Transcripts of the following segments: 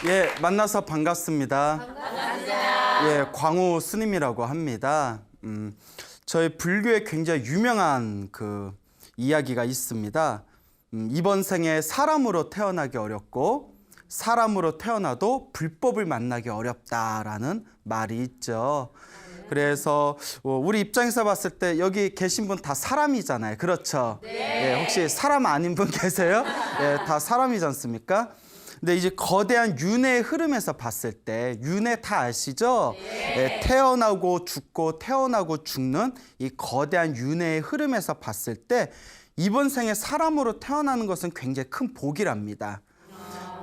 예, 만나서 반갑습니다. 반갑습니다. 예, 광우 스님이라고 합니다. 저희 불교에 굉장히 유명한 그 이야기가 있습니다. 이번 생에 사람으로 태어나기 어렵고 사람으로 태어나도 불법을 만나기 어렵다라는 말이 있죠. 그래서 우리 입장에서 봤을 때 여기 계신 분 다 사람이잖아요. 그렇죠? 네. 예, 혹시 사람 아닌 분 계세요? 예, 다 사람이지 않습니까? 근데 이제 거대한 윤회의 흐름에서 봤을 때 윤회 다 아시죠? 네. 태어나고 죽고 태어나고 죽는 이 거대한 윤회의 흐름에서 봤을 때 이번 생에 사람으로 태어나는 것은 굉장히 큰 복이랍니다.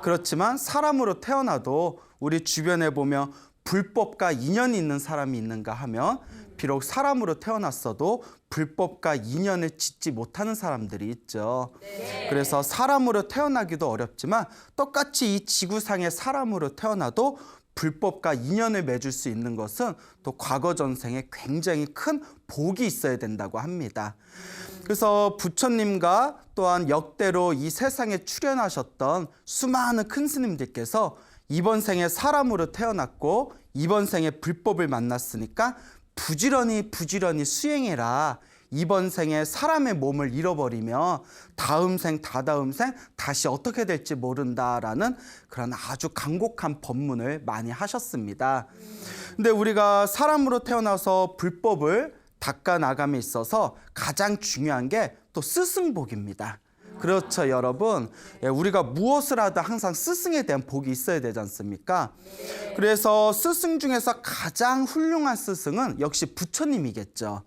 그렇지만 사람으로 태어나도 우리 주변에 보면 불법과 인연이 있는 사람이 있는가 하면 비록 사람으로 태어났어도 불법과 인연을 짓지 못하는 사람들이 있죠. 네. 그래서 사람으로 태어나기도 어렵지만 똑같이 이 지구상의 사람으로 태어나도 불법과 인연을 맺을 수 있는 것은 또 과거 전생에 굉장히 큰 복이 있어야 된다고 합니다. 그래서 부처님과 또한 역대로 이 세상에 출현하셨던 수많은 큰 스님들께서 이번 생에 사람으로 태어났고 이번 생에 불법을 만났으니까 부지런히 수행해라. 이번 생에 사람의 몸을 잃어버리며 다음 생, 다다음 생 다시 어떻게 될지 모른다라는 그런 아주 간곡한 법문을 많이 하셨습니다. 근데 우리가 사람으로 태어나서 불법을 닦아 나감에 있어서 가장 중요한 게 또 스승복입니다. 그렇죠, 여러분. 우리가 무엇을 하든 항상 스승에 대한 복이 있어야 되지 않습니까? 그래서 스승 중에서 가장 훌륭한 스승은 역시 부처님이겠죠.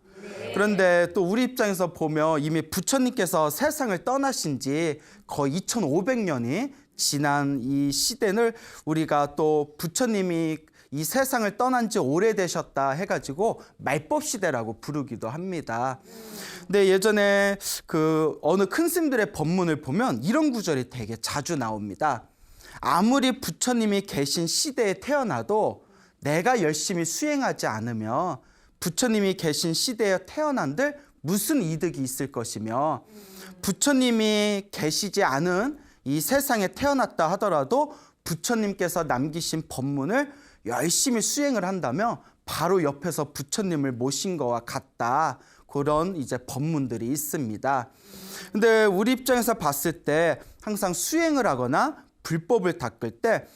그런데 또 우리 입장에서 보면 이미 부처님께서 세상을 떠나신 지 거의 2500년이 지난 이 시대를 우리가 또 부처님이 이 세상을 떠난 지 오래되셨다 해가지고 말법 시대라고 부르기도 합니다. 근데 예전에 그 어느 큰 스님들의 법문을 보면 이런 구절이 되게 자주 나옵니다. 아무리 부처님이 계신 시대에 태어나도 내가 열심히 수행하지 않으면 부처님이 계신 시대에 태어난들 무슨 이득이 있을 것이며 부처님이 계시지 않은 이 세상에 태어났다 하더라도 부처님께서 남기신 법문을 열심히 수행을 한다면 바로 옆에서 부처님을 모신 것과 같다. 그런 이제 법문들이 있습니다. 근데 우리 입장에서 봤을 때 항상 수행을 하거나 불법을 닦을 때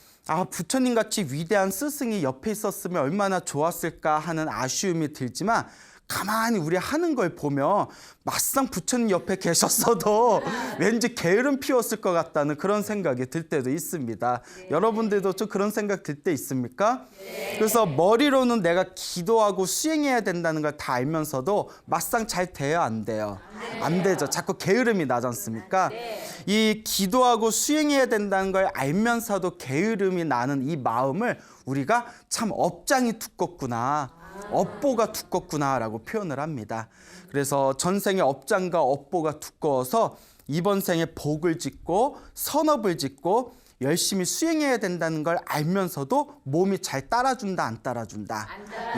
부처님 같이 위대한 스승이 옆에 있었으면 얼마나 좋았을까 하는 아쉬움이 들지만 가만히 우리 하는 걸 보면 막상 부처님 옆에 계셨어도 왠지 게으름 피웠을 것 같다는 그런 생각이 들 때도 있습니다. 네. 여러분들도 좀 그런 생각 들 때 있습니까? 네. 그래서 머리로는 내가 기도하고 수행해야 된다는 걸 다 알면서도 막상 잘 돼요, 안 돼요? 안 되죠. 자꾸 게으름이 나지 않습니까? 네. 이 기도하고 수행해야 된다는 걸 알면서도 게으름이 나는 이 마음을 우리가 참 업장이 두껍구나. 업보가 두껍구나라고 표현을 합니다. 그래서 전생의 업장과 업보가 두꺼워서 이번 생에 복을 짓고 선업을 짓고 열심히 수행해야 된다는 걸 알면서도 몸이 잘 따라준다, 안 따라준다?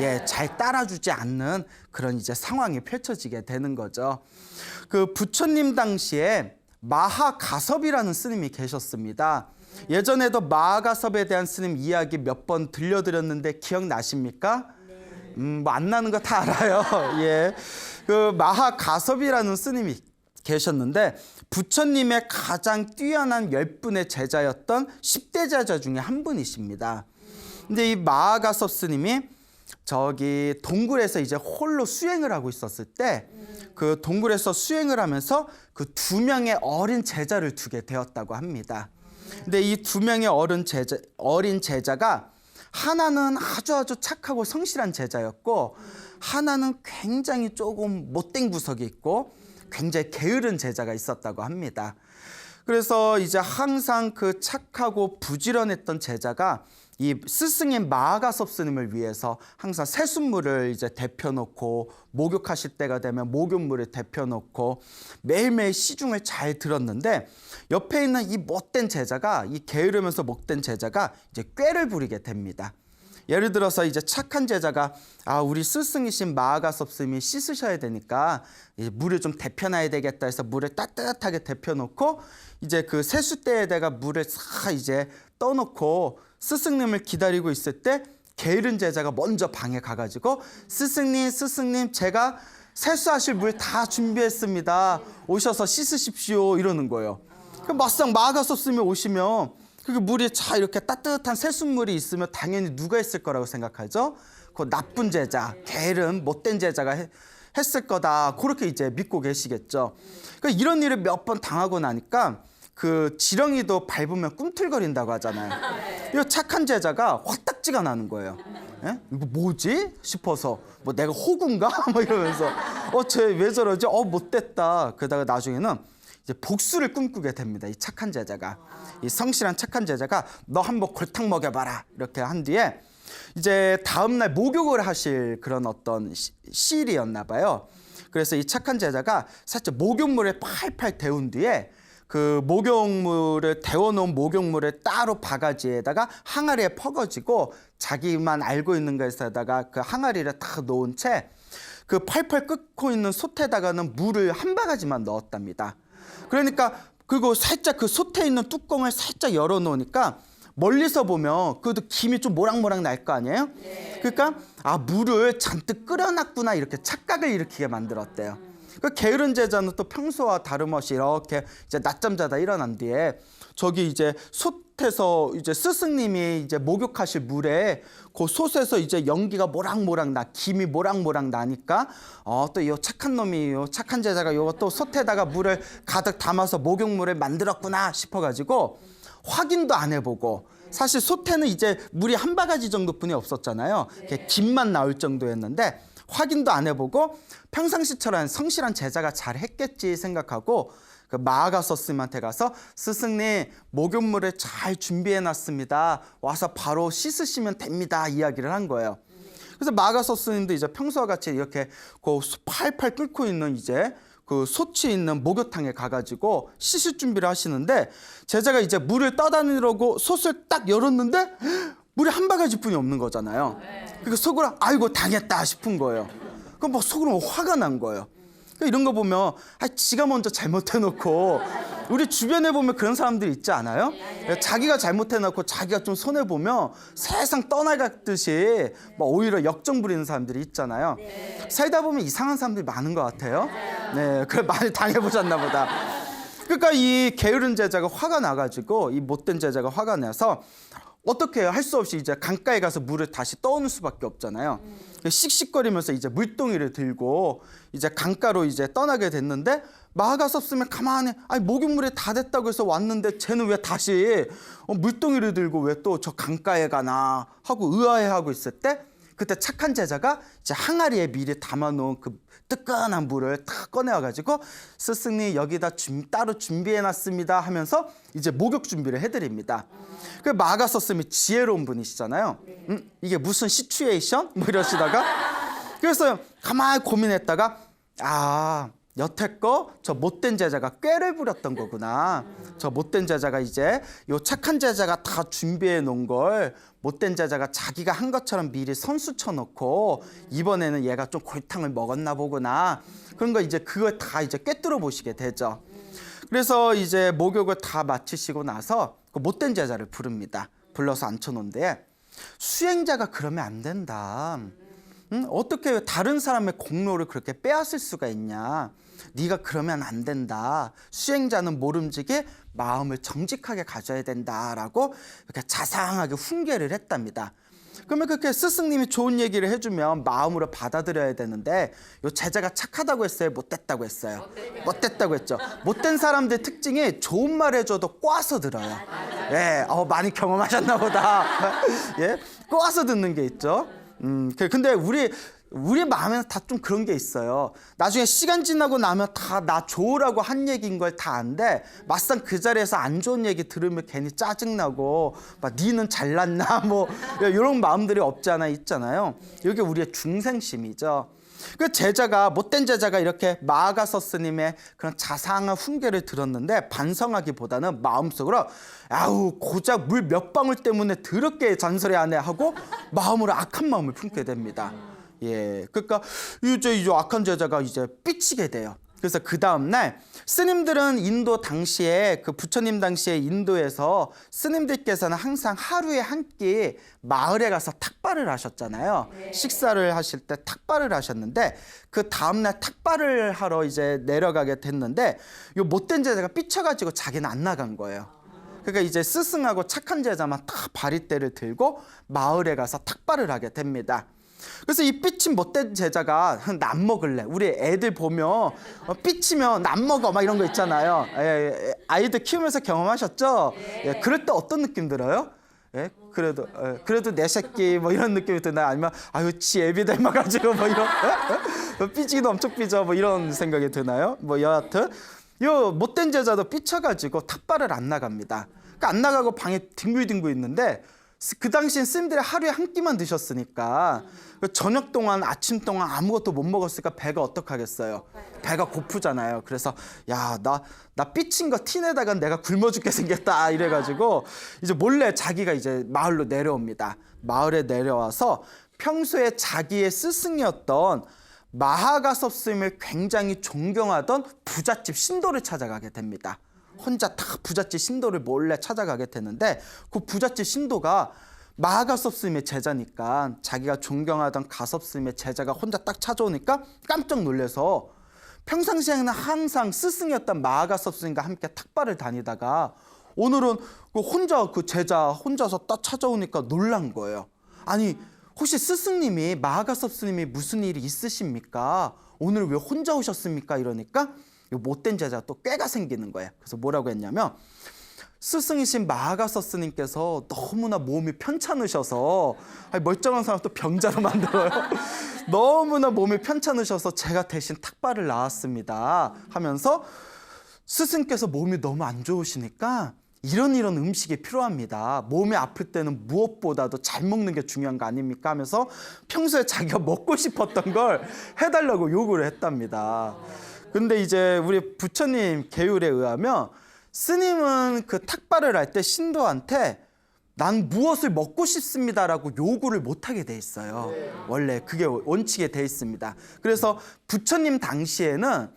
예, 잘 따라주지 않는 그런 이제 상황이 펼쳐지게 되는 거죠. 그 부처님 당시에 마하가섭이라는 스님이 계셨습니다. 예전에도 마하가섭에 대한 스님 이야기 몇 번 들려드렸는데 기억나십니까? 뭐 안 나는 거 다 알아요. 예. 그 마하가섭이라는 스님이 계셨는데 부처님의 가장 뛰어난 10분의 제자였던 10대 제자 중에 한 분이십니다. 근데 이 마하가섭 스님이 저기 동굴에서 이제 홀로 수행을 하고 있었을 때 그 동굴에서 수행을 하면서 그 2명의 어린 제자를 두게 되었다고 합니다. 근데 이 2명의 어린 제자가 하나는 아주 착하고 성실한 제자였고 하나는 굉장히 조금 못된 구석이 있고 굉장히 게으른 제자가 있었다고 합니다. 그래서 이제 항상 그 착하고 부지런했던 제자가 이 스승인 마하가섭 스님을 위해서 항상 새순물을 이제 데펴놓고 목욕하실 때가 되면 목욕물을 데펴놓고 매일매일 시중을 잘 들었는데 옆에 있는 이 못된 제자가 이 게으르면서 못된 제자가 이제 꾀를 부리게 됩니다. 예를 들어서 이제 착한 제자가 우리 스승이신 마하가섭 스님이 씻으셔야 되니까 물을 좀 데펴놔야 되겠다 해서 물을 따뜻하게 데펴놓고 이제 그 세숫대에다가 물을 싹 이제 떠놓고 스승님을 기다리고 있을 때 게으른 제자가 먼저 방에 가가지고 스승님 제가 세수하실 물 다 준비했습니다. 오셔서 씻으십시오 이러는 거예요. 막상 마가섭스님이 오시면 그게 물이 자 이렇게 따뜻한 세숫물이 있으면 당연히 누가 했을 거라고 생각하죠? 그 나쁜 제자, 게으른 못된 제자가 했을 거다. 그렇게 이제 믿고 계시겠죠. 그러니까 이런 일을 몇 번 당하고 나니까 그 지렁이도 밟으면 꿈틀거린다고 하잖아요. 이 착한 제자가 화딱지가 나는 거예요. 예? 이거 뭐지? 싶어서 뭐 내가 호구인가? 뭐 이러면서 쟤 왜 저러지? 못됐다. 그러다가 나중에는 이제 복수를 꿈꾸게 됩니다. 이 착한 제자가, 이 성실한 착한 제자가 너 한번 골탕 먹여봐라 이렇게 한 뒤에 이제 다음날 목욕을 하실 그런 어떤 시일이었나 봐요. 그래서 이 착한 제자가 살짝 목욕물에 팔팔 데운 뒤에 그 목욕물을 데워놓은 목욕물을 따로 바가지에다가 항아리에 퍼가지고 자기만 알고 있는 것에다가 그 항아리를 다 놓은 채 그 팔팔 끓고 있는 솥에다가는 물을 한 바가지만 넣었답니다. 그러니까 그리고 살짝 그 솥에 있는 뚜껑을 살짝 열어놓으니까 멀리서 보면 그래도 김이 좀 모락모락 날 거 아니에요? 그러니까 물을 잔뜩 끓여놨구나 이렇게 착각을 일으키게 만들었대요. 그 게으른 제자는 또 평소와 다름없이 이렇게 이제 낮잠 자다 일어난 뒤에 저기 이제 솥에서 이제 스승님이 이제 목욕하실 물에 그 솥에서 이제 연기가 모락모락 김이 모락모락 나니까 또 이 착한 놈이 요 착한 제자가 요거 또 솥에다가 물을 가득 담아서 목욕물을 만들었구나 싶어가지고 확인도 안 해보고 사실 솥에는 이제 물이 한 바가지 정도뿐이 없었잖아요. 김만 나올 정도였는데 확인도 안 해보고 평상시처럼 성실한 제자가 잘 했겠지 생각하고 그 마아가서스님한테 가서 스승님 목욕물을 잘 준비해놨습니다. 와서 바로 씻으시면 됩니다. 이야기를 한 거예요. 그래서 마아가서스님도 이제 평소와 같이 이렇게 그 팔팔 끓고 있는 이제 그 솥이 있는 목욕탕에 가가지고 씻을 준비를 하시는데 제자가 이제 물을 떠다니려고 솥을 딱 열었는데 물이 한 바가지뿐이 없는 거잖아요. 그러니까 속으로 아이고 당했다 싶은 거예요. 그럼 막 속으로 화가 난 거예요. 그러니까 이런 거 보면 지가 먼저 잘못해놓고 우리 주변에 보면 그런 사람들 있지 않아요? 자기가 잘못해놓고 자기가 좀 손해보면 세상 떠나가듯이 막 오히려 역정 부리는 사람들이 있잖아요. 살다 보면 이상한 사람들이 많은 것 같아요. 네, 그걸 많이 당해보셨나 보다. 그러니까 이 게으른 제자가 화가 나가지고 이 못된 제자가 화가 나서 어떻게 해요? 할 수 없이 이제 강가에 가서 물을 다시 떠오는 수밖에 없잖아요. 씩씩거리면서 이제 물동이를 들고 이제 강가로 이제 떠나게 됐는데 마가섭스면 가만히 목욕물이 다 됐다고 해서 왔는데 쟤는 왜 다시 물동이를 들고 왜 또 저 강가에 가나 하고 의아해하고 있을 때 그때 착한 제자가 이제 항아리에 미리 담아놓은 그 뜨끈한 물을 탁 꺼내와가지고 스승님 여기다 따로 준비해놨습니다 하면서 이제 목욕 준비를 해드립니다. 그 마가서스님이 지혜로운 분이시잖아요. 이게 무슨 시츄에이션? 뭐 이러시다가 그래서 가만히 고민했다가 여태껏 저 못된 제자가 꾀를 부렸던 거구나. 저 못된 제자가 이제 요 착한 제자가 다 준비해 놓은 걸 못된 제자가 자기가 한 것처럼 미리 선수 쳐놓고 이번에는 얘가 좀 골탕을 먹었나 보구나. 그런 거 이제 그걸 다 이제 꿰뚫어 보시게 되죠. 그래서 이제 목욕을 다 마치시고 나서 그 못된 제자를 부릅니다. 불러서 앉혀놓은데 수행자가 그러면 안 된다. 어떻게 다른 사람의 공로를 그렇게 빼앗을 수가 있냐. 네가 그러면 안 된다. 수행자는 모름지기 마음을 정직하게 가져야 된다라고 이렇게 자상하게 훈계를 했답니다. 그러면 그렇게 스승님이 좋은 얘기를 해주면 마음으로 받아들여야 되는데 요 제자가 착하다고 했어요? 못됐다고 했어요? 못됐다고 했죠. 못된 사람들 특징이 좋은 말 해줘도 꼬아서 들어요. 예, 많이 경험하셨나 보다. 예, 꼬아서 듣는 게 있죠. 근데 우리 마음에는 다 좀 그런 게 있어요. 나중에 시간 지나고 나면 다 나 좋으라고 한 얘기인 걸 다 안데 막상 그 자리에서 안 좋은 얘기 들으면 괜히 짜증나고 막 니는 잘났나 뭐 이런 마음들이 없지 않아 있잖아요. 이게 우리의 중생심이죠. 그 제자가 못된 제자가 이렇게 마아가서스님의 그런 자상한 훈계를 들었는데 반성하기보다는 마음속으로 고작 물 몇 방울 때문에 더럽게 잔소리하네 하고 마음으로 악한 마음을 품게 됩니다. 예, 그러니까 이제 악한 제자가 이제 삐치게 돼요. 그래서 그 다음날 스님들은 인도 당시에 그 부처님 당시에 인도에서 스님들께서는 항상 하루에 한 끼 마을에 가서 탁발을 하셨잖아요. 식사를 하실 때 탁발을 하셨는데 그 다음날 탁발을 하러 이제 내려가게 됐는데 요 못된 제자가 삐쳐가지고 자기는 안 나간 거예요. 그러니까 이제 스승하고 착한 제자만 다 바리떼를 들고 마을에 가서 탁발을 하게 됩니다. 그래서 이 삐친 못된 제자가 남 먹을래. 우리 애들 보면 삐치면 남 먹어 막 이런 거 있잖아요. 아이들 키우면서 경험하셨죠? 예, 그럴 때 어떤 느낌 들어요? 예? 그래도 내 새끼 뭐 이런 느낌이 드나요? 아니면 아유 지 애비 닮아가지고 뭐 이런 삐지기도 엄청 삐져 뭐 이런 생각이 드나요? 뭐 여하튼 요 못된 제자도 삐쳐가지고 탁발을 안 나갑니다. 그러니까 안 나가고 방에 뒹굴뒹굴 있는데 그 당시엔 스님들이 하루에 한 끼만 드셨으니까 저녁 동안 아침 동안 아무것도 못 먹었으니까 배가 어떡하겠어요. 배가 고프잖아요. 그래서 야 나 삐친 거 티내다가 내가 굶어 죽게 생겼다 이래가지고 이제 몰래 자기가 이제 마을로 내려옵니다. 마을에 내려와서 평소에 자기의 스승이었던 마하가섭 스님을 굉장히 존경하던 부잣집 신도를 찾아가게 됩니다. 혼자 다 부잣집 신도를 몰래 찾아가게 되는데 그 부잣집 신도가 마하가섭 스님의 제자니까 자기가 존경하던 가섭 스님의 제자가 혼자 딱 찾아오니까 깜짝 놀라서 평상시에는 항상 스승이었던 마하가섭 스님과 함께 탁발을 다니다가 오늘은 그 제자 혼자서 딱 찾아오니까 놀란 거예요. 아니 혹시 스승님이 마하가섭 스님이 무슨 일이 있으십니까? 오늘 왜 혼자 오셨습니까? 이러니까 못된 제자가 또 꾀가 생기는 거예요. 그래서 뭐라고 했냐면 스승이신 마하가섭 스님께서 너무나 몸이 편찮으셔서 멀쩡한 사람 또 병자로 만들어요. 너무나 몸이 편찮으셔서 제가 대신 탁발을 나왔습니다 하면서 스승께서 몸이 너무 안 좋으시니까 이런 음식이 필요합니다. 몸이 아플 때는 무엇보다도 잘 먹는 게 중요한 거 아닙니까? 하면서 평소에 자기가 먹고 싶었던 걸 해달라고 요구를 했답니다. 근데 이제 우리 부처님 계율에 의하면 스님은 그 탁발을 할 때 신도한테 난 무엇을 먹고 싶습니다라고 요구를 못하게 돼 있어요. 원래 그게 원칙에 돼 있습니다. 그래서 부처님 당시에는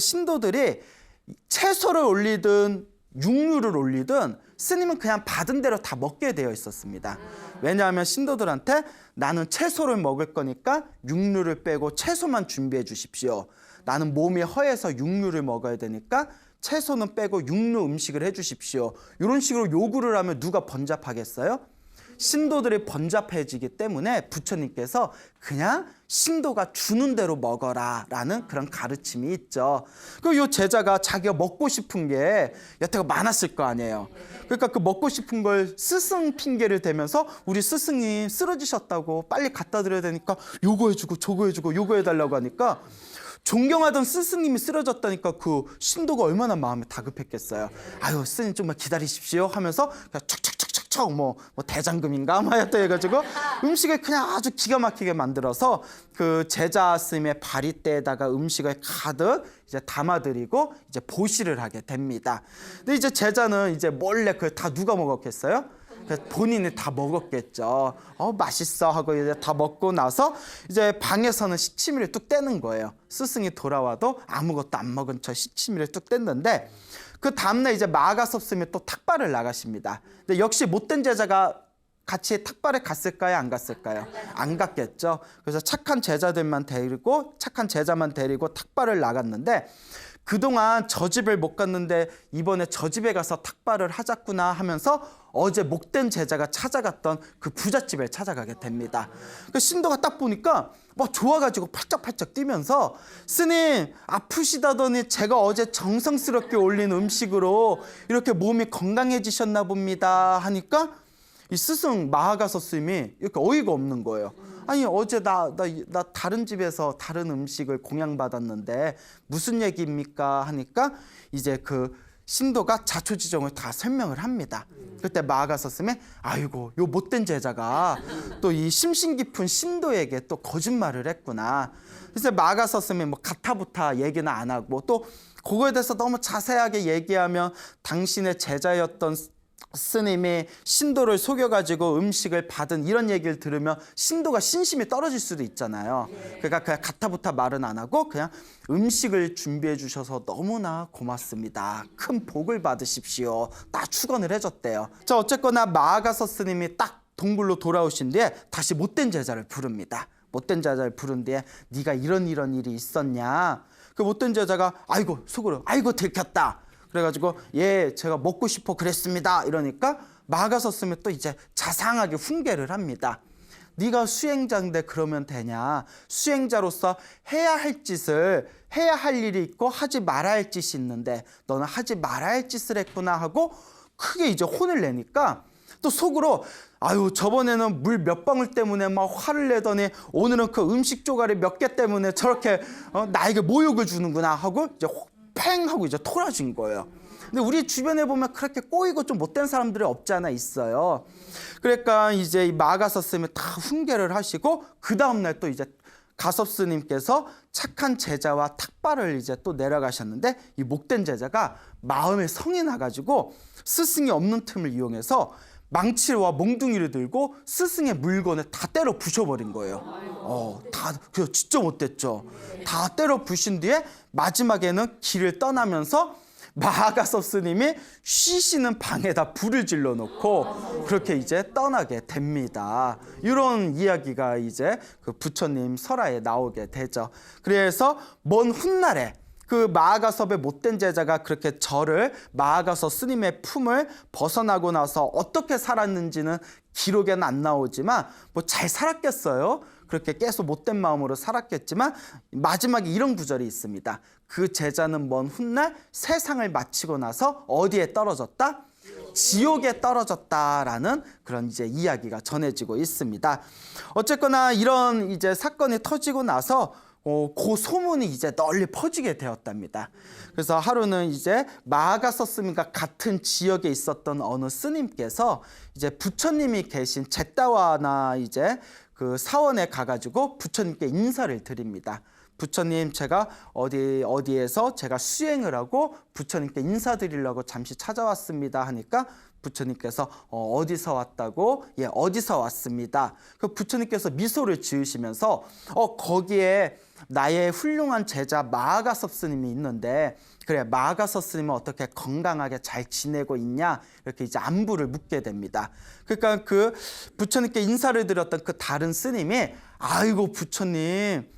신도들이 채소를 올리든 육류를 올리든 스님은 그냥 받은 대로 다 먹게 되어 있었습니다. 왜냐하면 신도들한테 나는 채소를 먹을 거니까 육류를 빼고 채소만 준비해 주십시오. 나는 몸이 허해서 육류를 먹어야 되니까 채소는 빼고 육류 음식을 해주십시오. 이런 식으로 요구를 하면 누가 번잡하겠어요? 신도들이 번잡해지기 때문에 부처님께서 그냥 신도가 주는 대로 먹어라 라는 그런 가르침이 있죠. 그리고 이 제자가 자기가 먹고 싶은 게 여태가 많았을 거 아니에요. 그러니까 그 먹고 싶은 걸 스승 핑계를 대면서 우리 스승이 쓰러지셨다고 빨리 갖다 드려야 되니까 요거 해주고 저거 해주고 요거 해달라고 하니까 존경하던 스승님이 쓰러졌다니까 그 신도가 얼마나 마음이 다급했겠어요. 아유 스님 좀만 기다리십시오 하면서 그냥 척척척척척 뭐 대장금인가 뭐 하였다 해가지고 음식을 그냥 아주 기가 막히게 만들어서 그 제자 스님의 바리떼에다가 음식을 가득 이제 담아드리고 이제 보시를 하게 됩니다. 근데 이제 제자는 이제 몰래 그걸 다 누가 먹었겠어요? 본인이 다 먹었겠죠. 맛있어 하고 이제 다 먹고 나서 이제 방에서는 시치미를 뚝 떼는 거예요. 스승이 돌아와도 아무것도 안 먹은 척 시치미를 뚝 뗐는데 그 다음날 이제 마하가섭 스님이 또 탁발을 나가십니다. 근데 역시 못된 제자가 같이 탁발에 갔을까요? 안 갔을까요? 안 갔겠죠. 그래서 착한 제자만 데리고 탁발을 나갔는데 그동안 저 집을 못 갔는데 이번에 저 집에 가서 탁발을 하자꾸나 하면서 어제 목된 제자가 찾아갔던 그 부잣집에 찾아가게 됩니다. 그 신도가 딱 보니까 막 좋아가지고 팔짝팔짝 뛰면서 스님 아프시다더니 제가 어제 정성스럽게 올린 음식으로 이렇게 몸이 건강해지셨나 봅니다 하니까 이 스승 마하가섭 스님이 이렇게 어이가 없는 거예요. 아니 어제 나 다른 집에서 다른 음식을 공양받았는데 무슨 얘기입니까 하니까 이제 그 신도가 자초지종을 다 설명을 합니다. 그때 마하가섭 스님이 아이고 요 못된 제자가 또 이 심신 깊은 신도에게 또 거짓말을 했구나. 그래서 마하가섭 스님이 뭐 가타부타 얘기는 안 하고 또 그거에 대해서 너무 자세하게 얘기하면 당신의 제자였던 스님이 신도를 속여가지고 음식을 받은 이런 얘기를 들으면 신도가 신심이 떨어질 수도 있잖아요. 그러니까 그냥 가타부타 말은 안 하고 그냥 음식을 준비해 주셔서 너무나 고맙습니다. 큰 복을 받으십시오. 딱 축원을 해줬대요. 자, 어쨌거나 마아가서 스님이 딱 동굴로 돌아오신 뒤에 다시 못된 제자를 부릅니다. 못된 제자를 부른 뒤에 네가 이런 일이 있었냐? 그 못된 제자가 아이고 속으로 아이고 들켰다. 그래가지고 예 제가 먹고 싶어 그랬습니다 이러니까 마아가서 스님이 또 이제 자상하게 훈계를 합니다. 네가 수행자인데 그러면 되냐? 수행자로서 해야 할 짓을 해야 할 일이 있고 하지 말아야 할 짓이 있는데 너는 하지 말아야 할 짓을 했구나 하고 크게 이제 혼을 내니까 또 속으로 아유 저번에는 물 몇 방울 때문에 막 화를 내더니 오늘은 그 음식 조각이 몇 개 때문에 저렇게 나에게 모욕을 주는구나 하고 이제 팽 하고 이제 토라진 거예요. 근데 우리 주변에 보면 그렇게 꼬이고 좀 못된 사람들이 없지 않아 있어요. 그러니까 이제 이 마아가서 스님이 다 훈계를 하시고 그 다음날 또 이제 가섭 스님께서 착한 제자와 탁발을 이제 또 내려가셨는데 이 목된 제자가 마음에 성이 나가지고 스승이 없는 틈을 이용해서 망치와 몽둥이를 들고 스승의 물건을 다 때려 부셔버린 거예요. 그래서 진짜 못됐죠. 다 때려 부신 뒤에 마지막에는 길을 떠나면서 마아가서 스님이 쉬시는 방에다 불을 질러 놓고 그렇게 이제 떠나게 됩니다. 이런 이야기가 이제 그 부처님 설화에 나오게 되죠. 그래서 먼 훗날에 그 마아가섭의 못된 제자가 그렇게 절을 마아가서 스님의 품을 벗어나고 나서 어떻게 살았는지는 기록에는 안 나오지만 뭐 잘 살았겠어요. 그렇게 계속 못된 마음으로 살았겠지만 마지막에 이런 구절이 있습니다. 그 제자는 먼 훗날 세상을 마치고 나서 어디에 떨어졌다? 지옥에 떨어졌다라는 그런 이제 이야기가 전해지고 있습니다. 어쨌거나 이런 이제 사건이 터지고 나서 그 소문이 이제 널리 퍼지게 되었답니다. 그래서 하루는 이제 마아가서 스님과 같은 지역에 있었던 어느 스님께서 이제 부처님이 계신 제따와나 이제 그 사원에 가가지고 부처님께 인사를 드립니다. 부처님 제가 어디에서 제가 수행을 하고 부처님께 인사드리려고 잠시 찾아왔습니다 하니까 부처님께서 어디서 왔다고? 예, 어디서 왔습니다. 그 부처님께서 미소를 지으시면서 거기에 나의 훌륭한 제자 마아가섭 스님이 있는데 그래 마아가섭 스님은 어떻게 건강하게 잘 지내고 있냐 이렇게 이제 안부를 묻게 됩니다. 그러니까 그 부처님께 인사를 드렸던 그 다른 스님이 아이고 부처님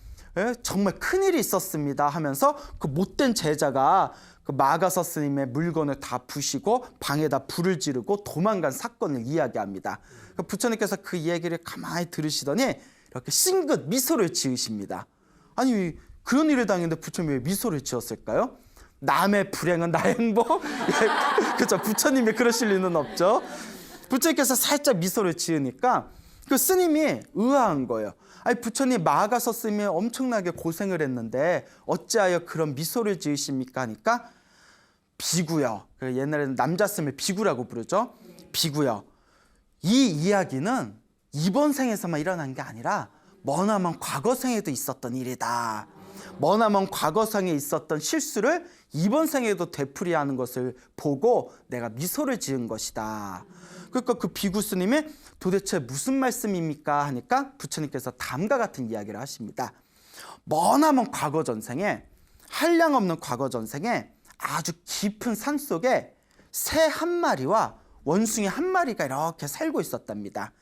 정말 큰일이 있었습니다 하면서 그 못된 제자가 그 마아가서 스님의 물건을 다 부시고 방에다 불을 지르고 도망간 사건을 이야기합니다. 그 부처님께서 그 얘기를 가만히 들으시더니 이렇게 싱긋 미소를 지으십니다. 아니 그런 일을 당했는데 부처님이 왜 미소를 지었을까요? 남의 불행은 나의 행복? 그렇죠. 부처님이 그러실 리는 없죠. 부처님께서 살짝 미소를 지으니까 그 스님이 의아한 거예요. 아니 부처님 마아가서 스님이 엄청나게 고생을 했는데 어찌하여 그런 미소를 지으십니까 하니까 비구요. 옛날에는 남자 스님을 비구라고 부르죠. 비구요. 이 이야기는 이번 생에서만 일어난 게 아니라 머나먼 과거 생에도 있었던 일이다. 머나먼 과거 생에 있었던 실수를 이번 생에도 되풀이하는 것을 보고 내가 미소를 지은 것이다. 그러니까 그 비구 스님이 도대체 무슨 말씀입니까 하니까 부처님께서 다음과 같은 이야기를 하십니다. 머나먼 과거 전생에 한량없는 과거 전생에 아주 깊은 산 속에 새 한 마리와 원숭이 한 마리가 이렇게 살고 있었답니다.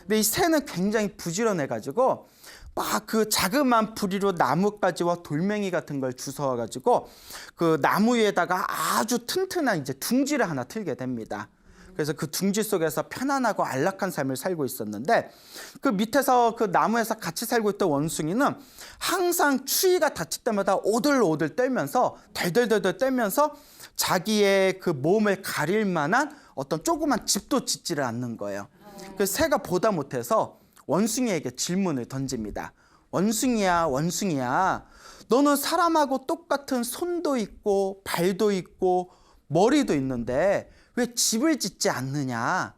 근데 이 새는 굉장히 부지런해가지고 막 그 자그마한 부리로 나뭇가지와 돌멩이 같은 걸 주워와가지고 그 나무 위에다가 아주 튼튼한 이제 둥지를 하나 틀게 됩니다. 그래서 그 둥지 속에서 편안하고 안락한 삶을 살고 있었는데 그 밑에서 그 나무에서 같이 살고 있던 원숭이는 항상 추위가 닥칠 때마다 오들오들 떨면서 덜덜덜덜 떨면서 자기의 그 몸을 가릴 만한 어떤 조그만 집도 짓지를 않는 거예요. 그 새가 보다 못해서 원숭이에게 질문을 던집니다. 원숭이야, 원숭이야. 너는 사람하고 똑같은 손도 있고 발도 있고 머리도 있는데 왜 집을 짓지 않느냐?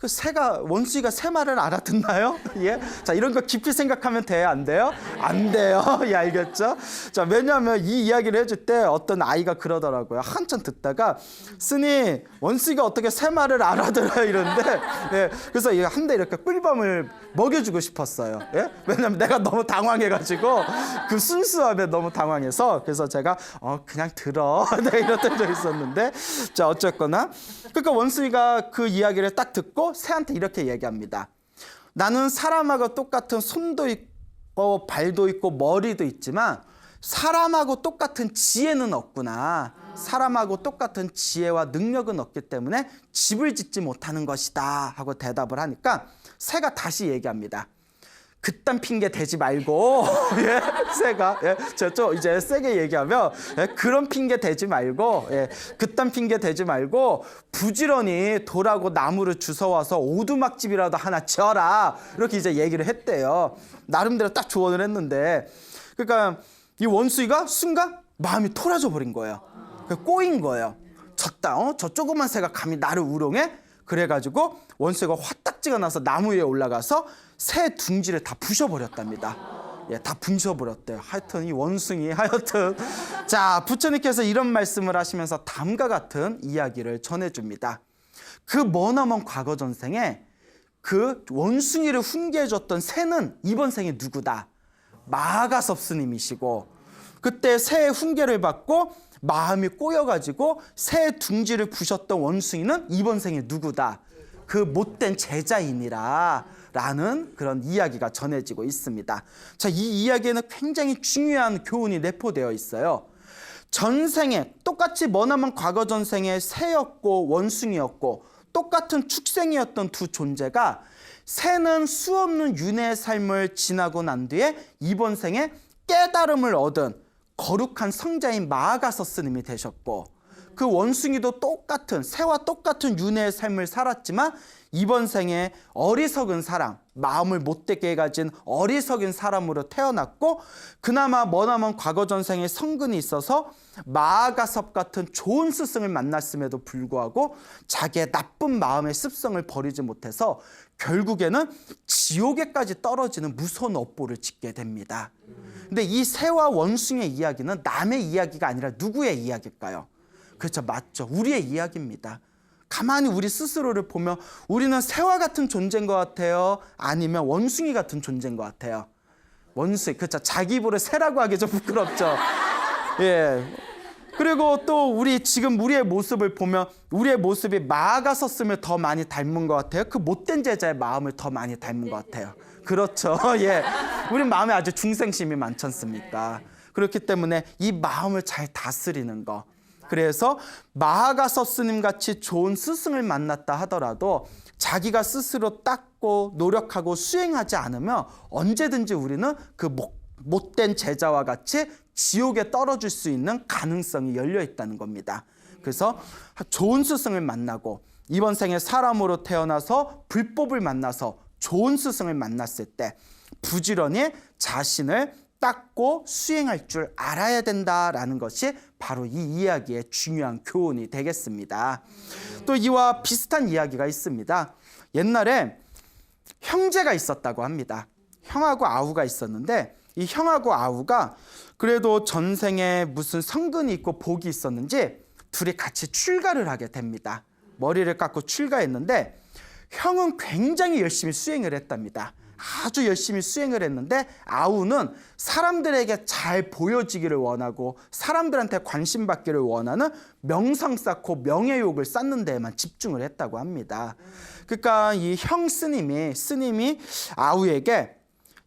그 새가 원숭이가 새 말을 알아듣나요? 예, 자 이런 거 깊이 생각하면 돼요, 안 돼요? 안 돼요. 예, 알겠죠? 자 왜냐하면 이 이야기를 해줄 때 어떤 아이가 그러더라고요. 한참 듣다가 스님 원숭이가 어떻게 새 말을 알아들어요 이러는데 예, 그래서 한 대 이렇게 꿀밤을 먹여주고 싶었어요. 예? 왜냐하면 내가 너무 당황해가지고 그 순수함에 너무 당황해서 그래서 제가 그냥 들어 네, 이랬던 적이 있었는데 자 어쨌거나 그러니까 원숭이가 그 이야기를 딱 듣고 새한테 이렇게 얘기합니다. 나는 사람하고 똑같은 손도 있고 발도 있고 머리도 있지만 사람하고 똑같은 지혜는 없구나. 사람하고 똑같은 지혜와 능력은 없기 때문에 집을 짓지 못하는 것이다 하고 대답을 하니까 새가 다시 얘기합니다. 그딴 핑계 대지 말고 예, 새가 저쪽 이제 세게 얘기하면 그런 핑계 대지 말고 그딴 핑계 대지 말고 부지런히 돌하고 나무를 주워와서 오두막집이라도 하나 지어라 이렇게 이제 얘기를 했대요. 나름대로 딱 조언을 했는데 그러니까 이 원숭이가 순간 마음이 토라져 버린 거예요. 꼬인 거예요. 졌다. 저 조그만 새가 감히 나를 우롱해? 그래가지고 원숭이가 화딱지가 나서 나무 위에 올라가서 새 둥지를 다 부셔버렸답니다. 예, 다 부셔버렸대요. 하여튼 이 원숭이 하여튼 자 부처님께서 이런 말씀을 하시면서 다음과 같은 이야기를 전해줍니다. 그 머나먼 과거 전생에 그 원숭이를 훈계해줬던 새는 이번 생에 누구다? 마하가섭 스님이시고 그때 새의 훈계를 받고 마음이 꼬여가지고 새 둥지를 부셨던 원숭이는 이번 생에 누구다? 그 못된 제자이니라 라는 그런 이야기가 전해지고 있습니다. 자, 이 이야기에는 굉장히 중요한 교훈이 내포되어 있어요. 전생에 똑같이 머나먼 과거 전생에 새였고 원숭이였고 똑같은 축생이었던 두 존재가 새는 수없는 윤회의 삶을 지나고 난 뒤에 이번 생에 깨달음을 얻은 거룩한 성자인 마하가서 스님이 되셨고 그 원숭이도 똑같은 새와 똑같은 윤회의 삶을 살았지만 이번 생에 어리석은 사람, 마음을 못되게 가진 어리석은 사람으로 태어났고 그나마 머나먼 과거 전생에 성근이 있어서 마하가섭 같은 좋은 스승을 만났음에도 불구하고 자기의 나쁜 마음의 습성을 버리지 못해서 결국에는 지옥에까지 떨어지는 무서운 업보를 짓게 됩니다. 근데 이 새와 원숭이의 이야기는 남의 이야기가 아니라 누구의 이야기일까요? 그렇죠, 맞죠. 우리의 이야기입니다. 가만히 우리 스스로를 보면 우리는 새와 같은 존재인 것 같아요? 아니면 원숭이 같은 존재인 것 같아요? 원숭이, 그렇죠. 자기 입으로 새라고 하기 좀 부끄럽죠. 예. 그리고 또 지금 우리의 모습을 보면 우리의 모습이 마하가섭을 더 많이 닮은 것 같아요? 그 못된 제자의 마음을 더 많이 닮은 것 같아요. 그렇죠. 예. 우리 마음에 아주 중생심이 많지 않습니까? 그렇기 때문에 이 마음을 잘 다스리는 거. 그래서 마하가섭 스님 같이 좋은 스승을 만났다 하더라도 자기가 스스로 닦고 노력하고 수행하지 않으면 언제든지 우리는 그 못된 제자와 같이 지옥에 떨어질 수 있는 가능성이 열려 있다는 겁니다. 그래서 좋은 스승을 만나고 이번 생에 사람으로 태어나서 불법을 만나서 좋은 스승을 만났을 때 부지런히 자신을 닦고 수행할 줄 알아야 된다라는 것이 바로 이 이야기의 중요한 교훈이 되겠습니다. 또 이와 비슷한 이야기가 있습니다. 옛날에 형제가 있었다고 합니다. 형하고 아우가 있었는데 이 형하고 아우가 그래도 전생에 무슨 성근이 있고 복이 있었는지 둘이 같이 출가를 하게 됩니다. 머리를 깎고 출가했는데 형은 굉장히 열심히 수행을 했답니다. 아주 열심히 수행을 했는데 아우는 사람들에게 잘 보여지기를 원하고 사람들한테 관심 받기를 원하는 명성 쌓고 명예욕을 쌓는 데에만 집중을 했다고 합니다. 그러니까 이 형 스님이 아우에게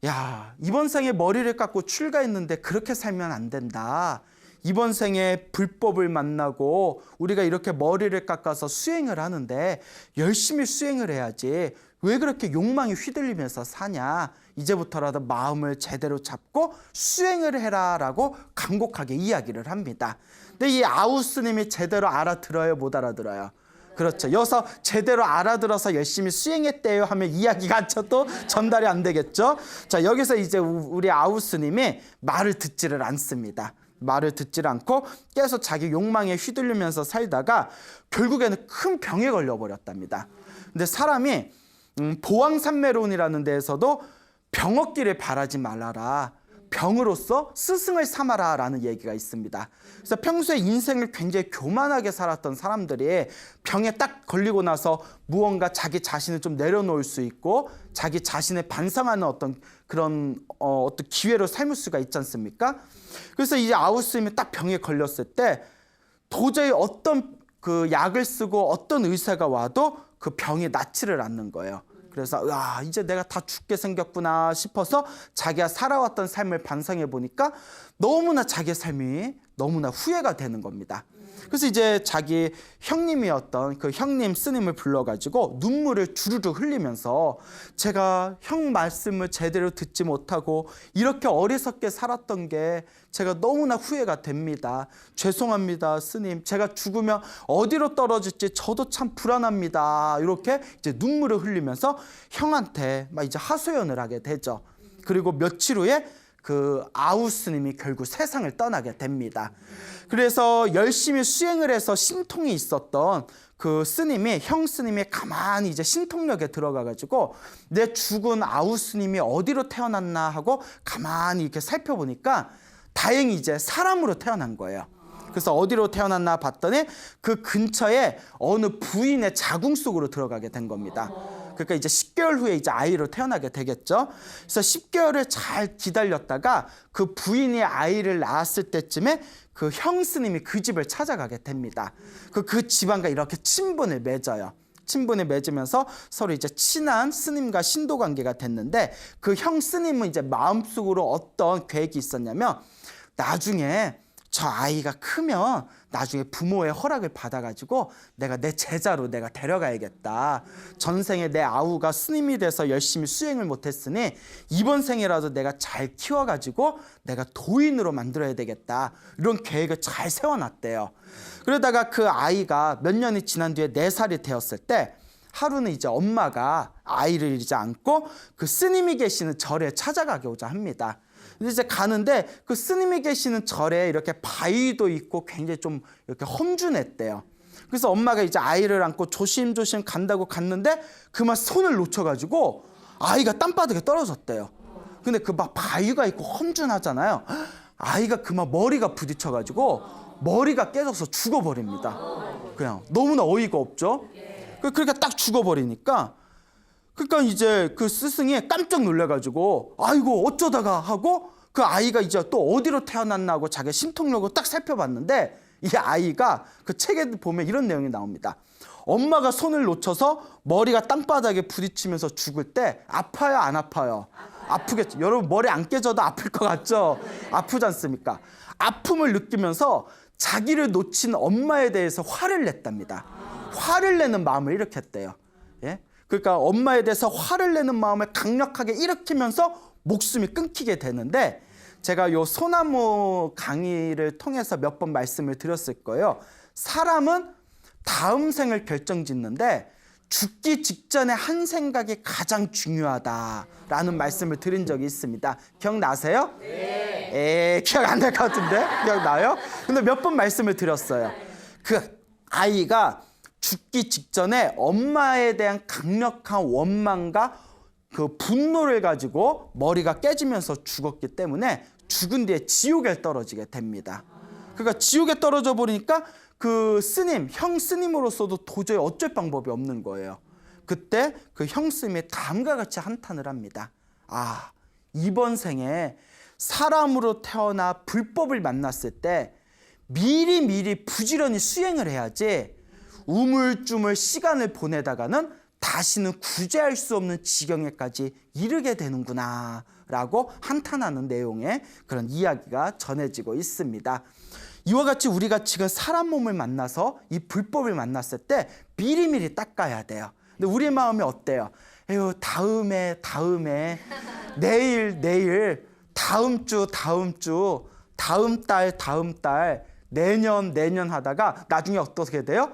야, 이번 생에 머리를 깎고 출가했는데 그렇게 살면 안 된다. 이번 생에 불법을 만나고 우리가 이렇게 머리를 깎아서 수행을 하는데 열심히 수행을 해야지. 왜 그렇게 욕망에 휘둘리면서 사냐? 이제부터라도 마음을 제대로 잡고 수행을 해라라고 간곡하게 이야기를 합니다. 근데 이 아우 스님이 제대로 알아들어요, 못 알아들어요? 그렇죠. 여기서 제대로 알아들어서 열심히 수행했대요 하면 이야기가 또 전달이 안 되겠죠. 자, 여기서 이제 우리 아우 스님이 말을 듣지를 않습니다. 말을 듣질 않고 계속 자기 욕망에 휘둘리면서 살다가 결국에는 큰 병에 걸려버렸답니다. 근데 사람이 보왕산매론이라는 데에서도 병 얻기를 바라지 말아라, 병으로서 스승을 삼아라 라는 얘기가 있습니다. 그래서 평소에 인생을 굉장히 교만하게 살았던 사람들이 병에 딱 걸리고 나서 무언가 자기 자신을 좀 내려놓을 수 있고 자기 자신을 반성하는 어떤 그런 어떤 기회로 삼을 수가 있지 않습니까? 그래서 이제 아우스님이 딱 병에 걸렸을 때 도저히 어떤 그 약을 쓰고 어떤 의사가 와도 그 병이 낫지를 않는 거예요. 그래서 이제 내가 다 죽게 생겼구나 싶어서 자기가 살아왔던 삶을 반성해 보니까 너무나 자기의 삶이 너무나 후회가 되는 겁니다. 그래서 이제 자기 형님이었던 그 형님 스님을 불러가지고 눈물을 주르르 흘리면서 제가 형 말씀을 제대로 듣지 못하고 이렇게 어리석게 살았던 게 제가 너무나 후회가 됩니다. 죄송합니다, 스님. 제가 죽으면 어디로 떨어질지 저도 참 불안합니다. 이렇게 이제 눈물을 흘리면서 형한테 막 이제 하소연을 하게 되죠. 그리고 며칠 후에 그 아우스님이 결국 세상을 떠나게 됩니다. 그래서 열심히 수행을 해서 신통이 있었던 그 스님이, 형 스님이 가만히 이제 신통력에 들어가가지고 내 죽은 아우스님이 어디로 태어났나 하고 가만히 이렇게 살펴보니까 다행히 이제 사람으로 태어난 거예요. 그래서 어디로 태어났나 봤더니 그 근처에 어느 부인의 자궁 속으로 들어가게 된 겁니다. 그러니까 이제 10개월 후에 이제 아이로 태어나게 되겠죠. 그래서 10개월을 잘 기다렸다가 그 부인이 아이를 낳았을 때쯤에 그 형 스님이 그 집을 찾아가게 됩니다. 그 집안과 이렇게 친분을 맺어요. 친분을 맺으면서 서로 이제 친한 스님과 신도 관계가 됐는데 그 형 스님은 이제 마음속으로 어떤 계획이 있었냐면 나중에 저 아이가 크면 나중에 부모의 허락을 받아가지고 내가 내 제자로 내가 데려가야겠다. 전생에 내 아우가 스님이 돼서 열심히 수행을 못했으니 이번 생에라도 내가 잘 키워가지고 내가 도인으로 만들어야 되겠다. 이런 계획을 잘 세워놨대요. 그러다가 그 아이가 몇 년이 지난 뒤에 4살이 되었을 때 하루는 이제 엄마가 아이를 이제 안고 그 스님이 계시는 절에 찾아가고자 합니다. 이제 가는데 그 스님이 계시는 절에 이렇게 바위도 있고 굉장히 좀 이렇게 험준했대요. 그래서 엄마가 이제 아이를 안고 조심조심 간다고 갔는데 그만 손을 놓쳐가지고 아이가 땅바닥에 떨어졌대요. 근데 그 막 바위가 있고 험준하잖아요. 아이가 그만 머리가 부딪혀가지고 머리가 깨져서 죽어버립니다. 그냥 너무나 어이가 없죠. 그러니까 딱 죽어버리니까 그러니까 이제 그 스승이 깜짝 놀래가지고 아이고 어쩌다가 하고 그 아이가 이제 또 어디로 태어났나 하고 자기 신통력을 딱 살펴봤는데 이 아이가 그 책에 보면 이런 내용이 나옵니다. 엄마가 손을 놓쳐서 머리가 땅바닥에 부딪히면서 죽을 때 아파요, 안 아파요? 아프겠죠. 여러분 머리 안 깨져도 아플 것 같죠? 아프지 않습니까? 아픔을 느끼면서 자기를 놓친 엄마에 대해서 화를 냈답니다. 화를 내는 마음을 일으켰대요. 예? 그러니까 엄마에 대해서 화를 내는 마음을 강력하게 일으키면서 목숨이 끊기게 되는데 제가 요 소나무 강의를 통해서 몇 번 말씀을 드렸을 거예요. 사람은 다음 생을 결정짓는데 죽기 직전에 한 생각이 가장 중요하다라는 말씀을 드린 적이 있습니다. 기억나세요? 네. 기억 안 날 것 같은데? 기억나요? 근데 몇 번 말씀을 드렸어요. 그 아이가 죽기 직전에 엄마에 대한 강력한 원망과 그 분노를 가지고 머리가 깨지면서 죽었기 때문에 죽은 뒤에 지옥에 떨어지게 됩니다. 그러니까 지옥에 떨어져 버리니까 그 스님, 형 스님으로서도 도저히 어쩔 방법이 없는 거예요. 그때 그 형 스님이 다음과 같이 한탄을 합니다. 이번 생에 사람으로 태어나 불법을 만났을 때 미리 부지런히 수행을 해야지 우물쭈물 시간을 보내다가는 다시는 구제할 수 없는 지경에까지 이르게 되는구나 라고 한탄하는 내용의 그런 이야기가 전해지고 있습니다. 이와 같이 우리가 지금 사람 몸을 만나서 이 불법을 만났을 때 미리미리 닦아야 돼요. 근데 우리 마음이 어때요? 에휴, 다음에, 내일, 다음 주, 다음 달, 내년 하다가 나중에 어떻게 돼요?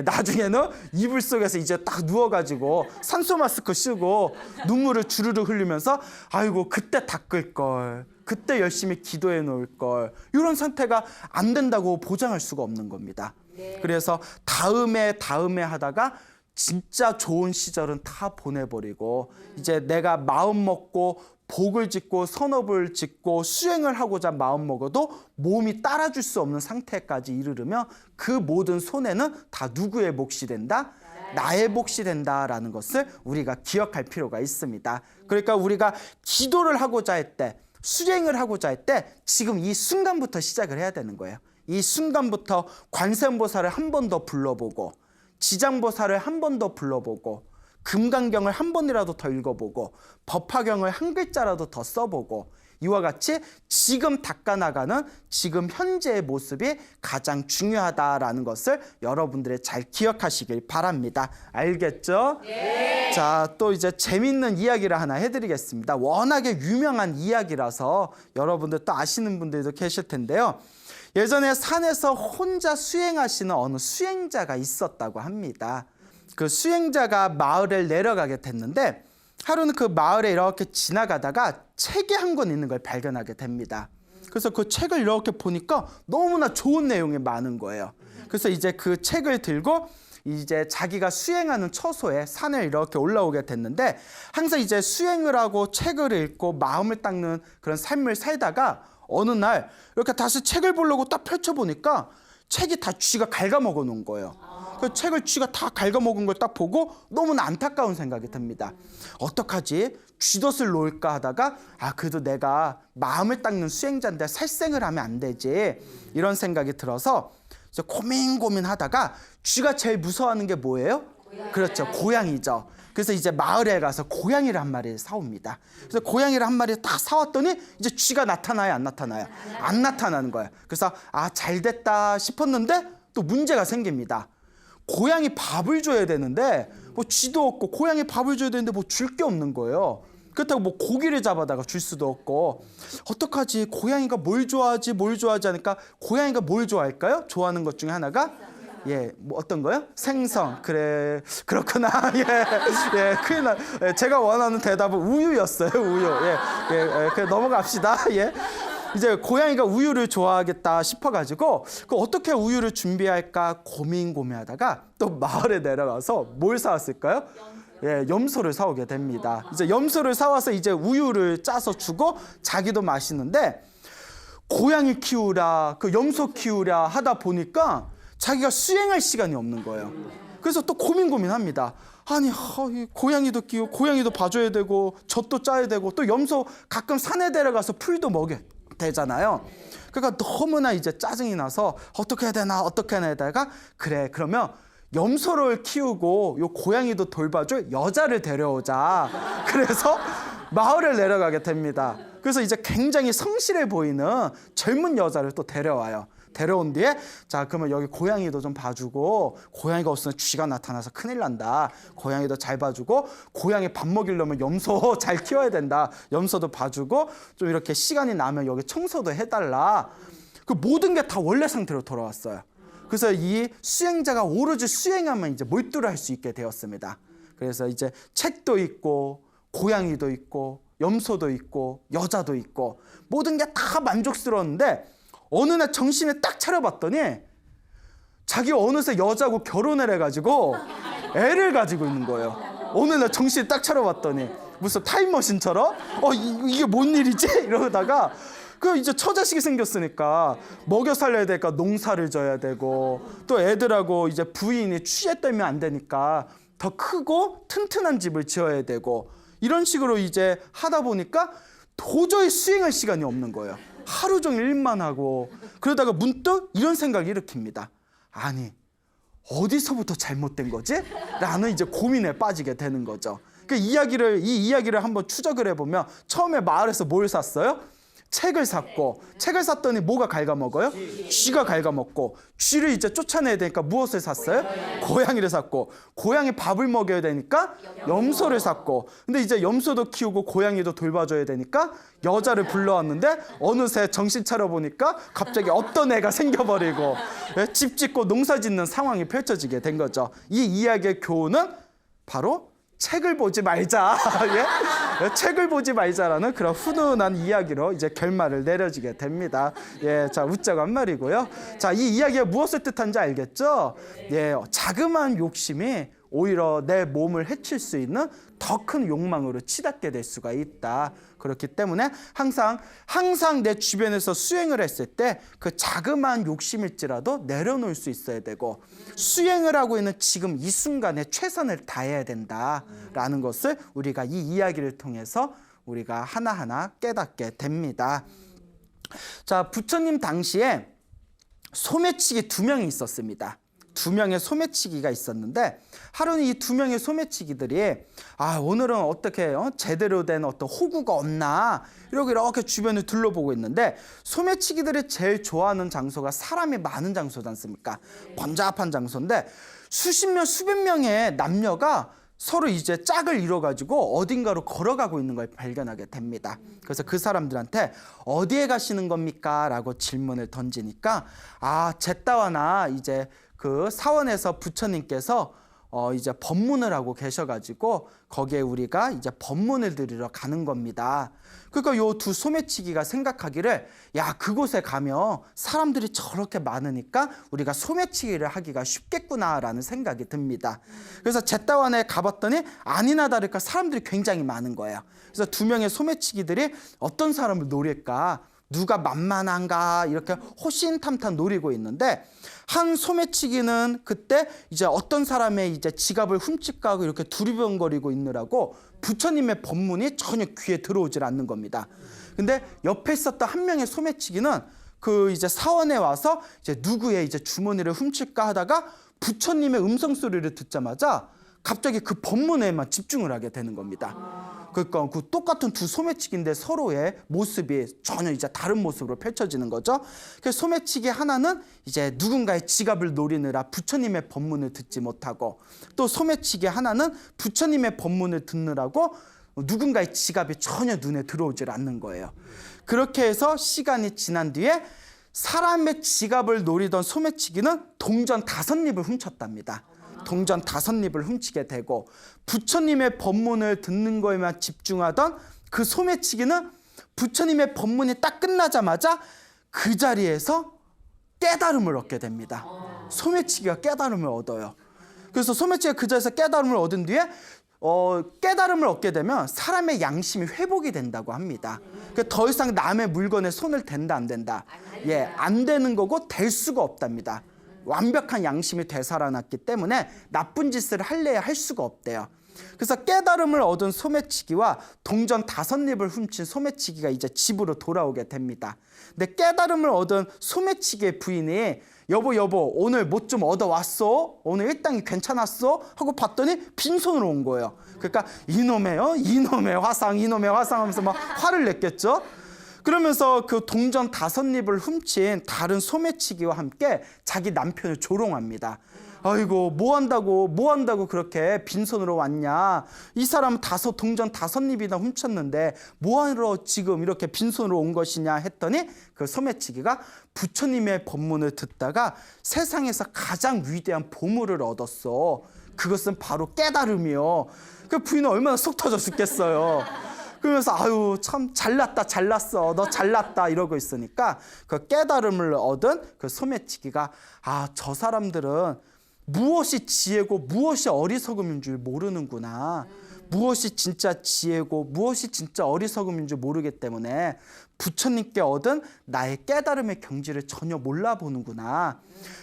나중에는 이불 속에서 이제 딱 누워가지고 산소 마스크 쓰고 눈물을 주르르 흘리면서 아이고 그때 닦을 걸, 그때 열심히 기도해 놓을 걸. 이런 상태가 안 된다고 보장할 수가 없는 겁니다. 그래서 다음에 하다가 진짜 좋은 시절은 다 보내버리고 이제 내가 마음 먹고 복을 짓고 선업을 짓고 수행을 하고자 마음 먹어도 몸이 따라줄 수 없는 상태까지 이르르면 그 모든 손해는 다 누구의 몫이 된다? 나의 몫이 된다라는 것을 우리가 기억할 필요가 있습니다. 그러니까 우리가 기도를 하고자 할 때, 수행을 하고자 할 때 지금 이 순간부터 시작을 해야 되는 거예요. 이 순간부터 관세음보살을 한 번 더 불러보고 지장보살을 한 번 더 불러보고 금강경을 한 번이라도 더 읽어보고 법화경을 한 글자라도 더 써보고 이와 같이 지금 닦아나가는 지금 현재의 모습이 가장 중요하다라는 것을 여러분들이 잘 기억하시길 바랍니다. 알겠죠? 네. 자, 또 이제 재밌는 이야기를 하나 해드리겠습니다. 워낙에 유명한 이야기라서 여러분들 또 아시는 분들도 계실 텐데요. 예전에 산에서 혼자 수행하시는 어느 수행자가 있었다고 합니다. 그 수행자가 마을을 내려가게 됐는데 하루는 그 마을에 이렇게 지나가다가 책이 한 권 있는 걸 발견하게 됩니다. 그래서 그 책을 이렇게 보니까 너무나 좋은 내용이 많은 거예요. 그래서 이제 그 책을 들고 이제 자기가 수행하는 처소에 산을 이렇게 올라오게 됐는데 항상 이제 수행을 하고 책을 읽고 마음을 닦는 그런 삶을 살다가 어느 날 이렇게 다시 책을 보려고 딱 펼쳐보니까 책이 다 쥐가 갉아먹어 놓은 거예요. 그 책을 쥐가 다 갉아먹은 걸 딱 보고 너무나 안타까운 생각이 듭니다. 어떡하지? 쥐덫을 놓을까 하다가 그래도 내가 마음을 닦는 수행자인데 살생을 하면 안 되지. 이런 생각이 들어서 이제 고민하다가 쥐가 제일 무서워하는 게 뭐예요? 그렇죠. 고양이죠. 그래서 이제 마을에 가서 고양이를 한 마리 사옵니다. 그래서 고양이를 한 마리 딱 사왔더니 이제 쥐가 나타나요, 안 나타나요? 안 나타나는 거예요. 그래서 잘 됐다 싶었는데 또 문제가 생깁니다. 고양이 밥을 줘야 되는데 뭐 쥐도 없고 고양이 밥을 줘야 되는데 뭐 줄 게 없는 거예요. 그렇다고 뭐 고기를 잡아다가 줄 수도 없고 어떡하지? 고양이가 뭘 좋아하지 하니까 고양이가 뭘 좋아할까요? 좋아하는 것 중에 하나가 뭐 어떤 거요? 생선. 그래, 그렇구나. 큰일 나. 제가 원하는 대답은 우유였어요. 우유. 그냥 넘어갑시다. 이제 고양이가 우유를 좋아하겠다 싶어가지고 어떻게 우유를 준비할까 고민하다가 또 마을에 내려가서 뭘 사왔을까요? 염소를 사오게 됩니다. 이제 염소를 사와서 이제 우유를 짜서 주고 자기도 마시는데 고양이 키우랴, 그 염소 키우랴 하다 보니까 자기가 수행할 시간이 없는 거예요. 그래서 또 고민합니다. 아니, 고양이도 키우고 고양이도 봐줘야 되고 젖도 짜야 되고 또 염소 가끔 산에 데려가서 풀도 먹여야 되잖아요. 그러니까 너무나 이제 짜증이 나서 어떻게 해야 되나 하다가 그래, 그러면 염소를 키우고 요 고양이도 돌봐줄 여자를 데려오자. 그래서 마을을 내려가게 됩니다. 그래서 이제 굉장히 성실해 보이는 젊은 여자를 또 데려와요. 데려온 뒤에 자, 그러면 여기 고양이도 좀 봐주고 고양이가 없으면 쥐가 나타나서 큰일 난다. 고양이도 잘 봐주고 고양이 밥 먹이려면 염소 잘 키워야 된다. 염소도 봐주고 좀 이렇게 시간이 나면 여기 청소도 해달라. 그 모든 게 다 원래 상태로 돌아왔어요. 그래서 이 수행자가 오로지 수행하면 이제 몰두를 할 수 있게 되었습니다. 그래서 이제 책도 있고 고양이도 있고 염소도 있고 여자도 있고 모든 게 다 만족스러웠는데 어느 날 정신을 딱 차려봤더니 자기 어느새 여자하고 결혼을 해가지고 애를 가지고 있는 거예요. 어느 날 정신을 딱 차려봤더니 무슨 타임머신처럼 이게 뭔 일이지? 이러다가 그 이제 처자식이 생겼으니까 먹여 살려야 되니까 농사를 져야 되고 또 애들하고 이제 부인이 취해 떨면 안 되니까 더 크고 튼튼한 집을 지어야 되고 이런 식으로 이제 하다 보니까 도저히 수행할 시간이 없는 거예요. 하루 종일 일만 하고 그러다가 문득 이런 생각을 일으킵니다. 아니, 어디서부터 잘못된 거지? 라는 이제 고민에 빠지게 되는 거죠. 이 이야기를 한번 추적을 해보면 처음에 마을에서 뭘 샀어요? 책을 샀고 책을 샀더니 뭐가 갉아먹어요? 쥐가 갉아먹고 쥐를 이제 쫓아내야 되니까 무엇을 샀어요? 고양이를 샀고 고양이 밥을 먹여야 되니까 염소를 샀고 근데 이제 염소도 키우고 고양이도 돌봐줘야 되니까 여자를 불러왔는데 어느새 정신 차려보니까 갑자기 어떤 애가 생겨버리고 집 짓고 농사 짓는 상황이 펼쳐지게 된 거죠. 이 이야기의 교훈은 바로 책을 보지 말자. 예? 책을 보지 말자라는 그런 훈훈한 이야기로 이제 결말을 내려지게 됩니다. 예, 자, 웃자고 한 말이고요. 자, 이 이야기가 무엇을 뜻하는지 알겠죠? 예, 자그마한 욕심이 오히려 내 몸을 해칠 수 있는 더 큰 욕망으로 치닫게 될 수가 있다. 그렇기 때문에 항상 내 주변에서 수행을 했을 때 그 자그마한 욕심일지라도 내려놓을 수 있어야 되고, 수행을 하고 있는 지금 이 순간에 최선을 다해야 된다라는 것을 우리가 이 이야기를 통해서 우리가 하나하나 깨닫게 됩니다. 자, 부처님 당시에 소매치기 2명이 있었습니다. 2명의 소매치기가 있었는데, 하루는 이 2명의 소매치기들이 오늘은 어떻게 제대로 된 어떤 호구가 없나 이렇게 주변을 둘러보고 있는데, 소매치기들이 제일 좋아하는 장소가 사람이 많은 장소지 않습니까? 번잡한 장소인데 수십 명 수백 명의 남녀가 서로 이제 짝을 이뤄가지고 어딘가로 걸어가고 있는 걸 발견하게 됩니다. 그래서 그 사람들한테 어디에 가시는 겁니까? 라고 질문을 던지니까 제따와나 이제 그 사원에서 부처님께서 이제 법문을 하고 계셔가지고 거기에 우리가 이제 법문을 드리러 가는 겁니다. 그러니까 요 2 소매치기가 생각하기를, 야, 그곳에 가면 사람들이 저렇게 많으니까 우리가 소매치기를 하기가 쉽겠구나라는 생각이 듭니다. 그래서 제따원에 가봤더니 아니나 다를까 사람들이 굉장히 많은 거예요. 그래서 2명의 소매치기들이 어떤 사람을 노릴까, 누가 만만한가 이렇게 호신탐탐 노리고 있는데, 한 소매치기는 그때 이제 어떤 사람의 이제 지갑을 훔칠까 하고 이렇게 두리번거리고 있느라고 부처님의 법문이 전혀 귀에 들어오질 않는 겁니다. 근데 옆에 있었던 한 명의 소매치기는 그 이제 사원에 와서 이제 누구의 이제 주머니를 훔칠까 하다가 부처님의 음성 소리를 듣자마자 갑자기 그 법문에만 집중을 하게 되는 겁니다. 그러니까 그 똑같은 2 소매치기인데 서로의 모습이 전혀 이제 다른 모습으로 펼쳐지는 거죠. 그래서 소매치기 하나는 이제 누군가의 지갑을 노리느라 부처님의 법문을 듣지 못하고, 또 소매치기 하나는 부처님의 법문을 듣느라고 누군가의 지갑이 전혀 눈에 들어오질 않는 거예요. 그렇게 해서 시간이 지난 뒤에 사람의 지갑을 노리던 소매치기는 동전 5입을 훔쳤답니다. 동전 5입을 훔치게 되고, 부처님의 법문을 듣는 거에만 집중하던 그 소매치기는 부처님의 법문이 딱 끝나자마자 그 자리에서 깨달음을 얻게 됩니다. 소매치기가 깨달음을 얻어요. 그래서 소매치기가 그 자리에서 깨달음을 얻은 뒤에 깨달음을 얻게 되면 사람의 양심이 회복이 된다고 합니다. 그러니까 더 이상 남의 물건에 손을 댄다 안 된다? 예, 안 되는 거고 될 수가 없답니다. 완벽한 양심이 되살아났기 때문에 나쁜 짓을 할래야 할 수가 없대요. 그래서 깨달음을 얻은 소매치기와 동전 5입을 훔친 소매치기가 이제 집으로 돌아오게 됩니다. 근데 깨달음을 얻은 소매치기의 부인이 여보 오늘 뭐 좀 얻어왔어? 오늘 일당이 괜찮았어? 하고 봤더니 빈손으로 온 거예요. 그러니까 이놈의 화상 하면서 막 화를 냈겠죠. 그러면서 그 동전 5입을 훔친 다른 소매치기와 함께 자기 남편을 조롱합니다. 아이고 뭐 한다고 그렇게 빈손으로 왔냐? 이 사람은 동전 5입이나 훔쳤는데 뭐하러 지금 이렇게 빈손으로 온 것이냐 했더니, 그 소매치기가 부처님의 법문을 듣다가 세상에서 가장 위대한 보물을 얻었어. 그것은 바로 깨달음이요. 그 부인은 얼마나 속 터져 죽겠어요. 그러면서 참 잘났어, 너 잘났다 이러고 있으니까 그 깨달음을 얻은 그 소매치기가 저 사람들은 무엇이 지혜고 무엇이 어리석음인 줄 모르는구나. 무엇이 진짜 지혜고 무엇이 진짜 어리석음인 줄 모르기 때문에 부처님께 얻은 나의 깨달음의 경지를 전혀 몰라보는구나.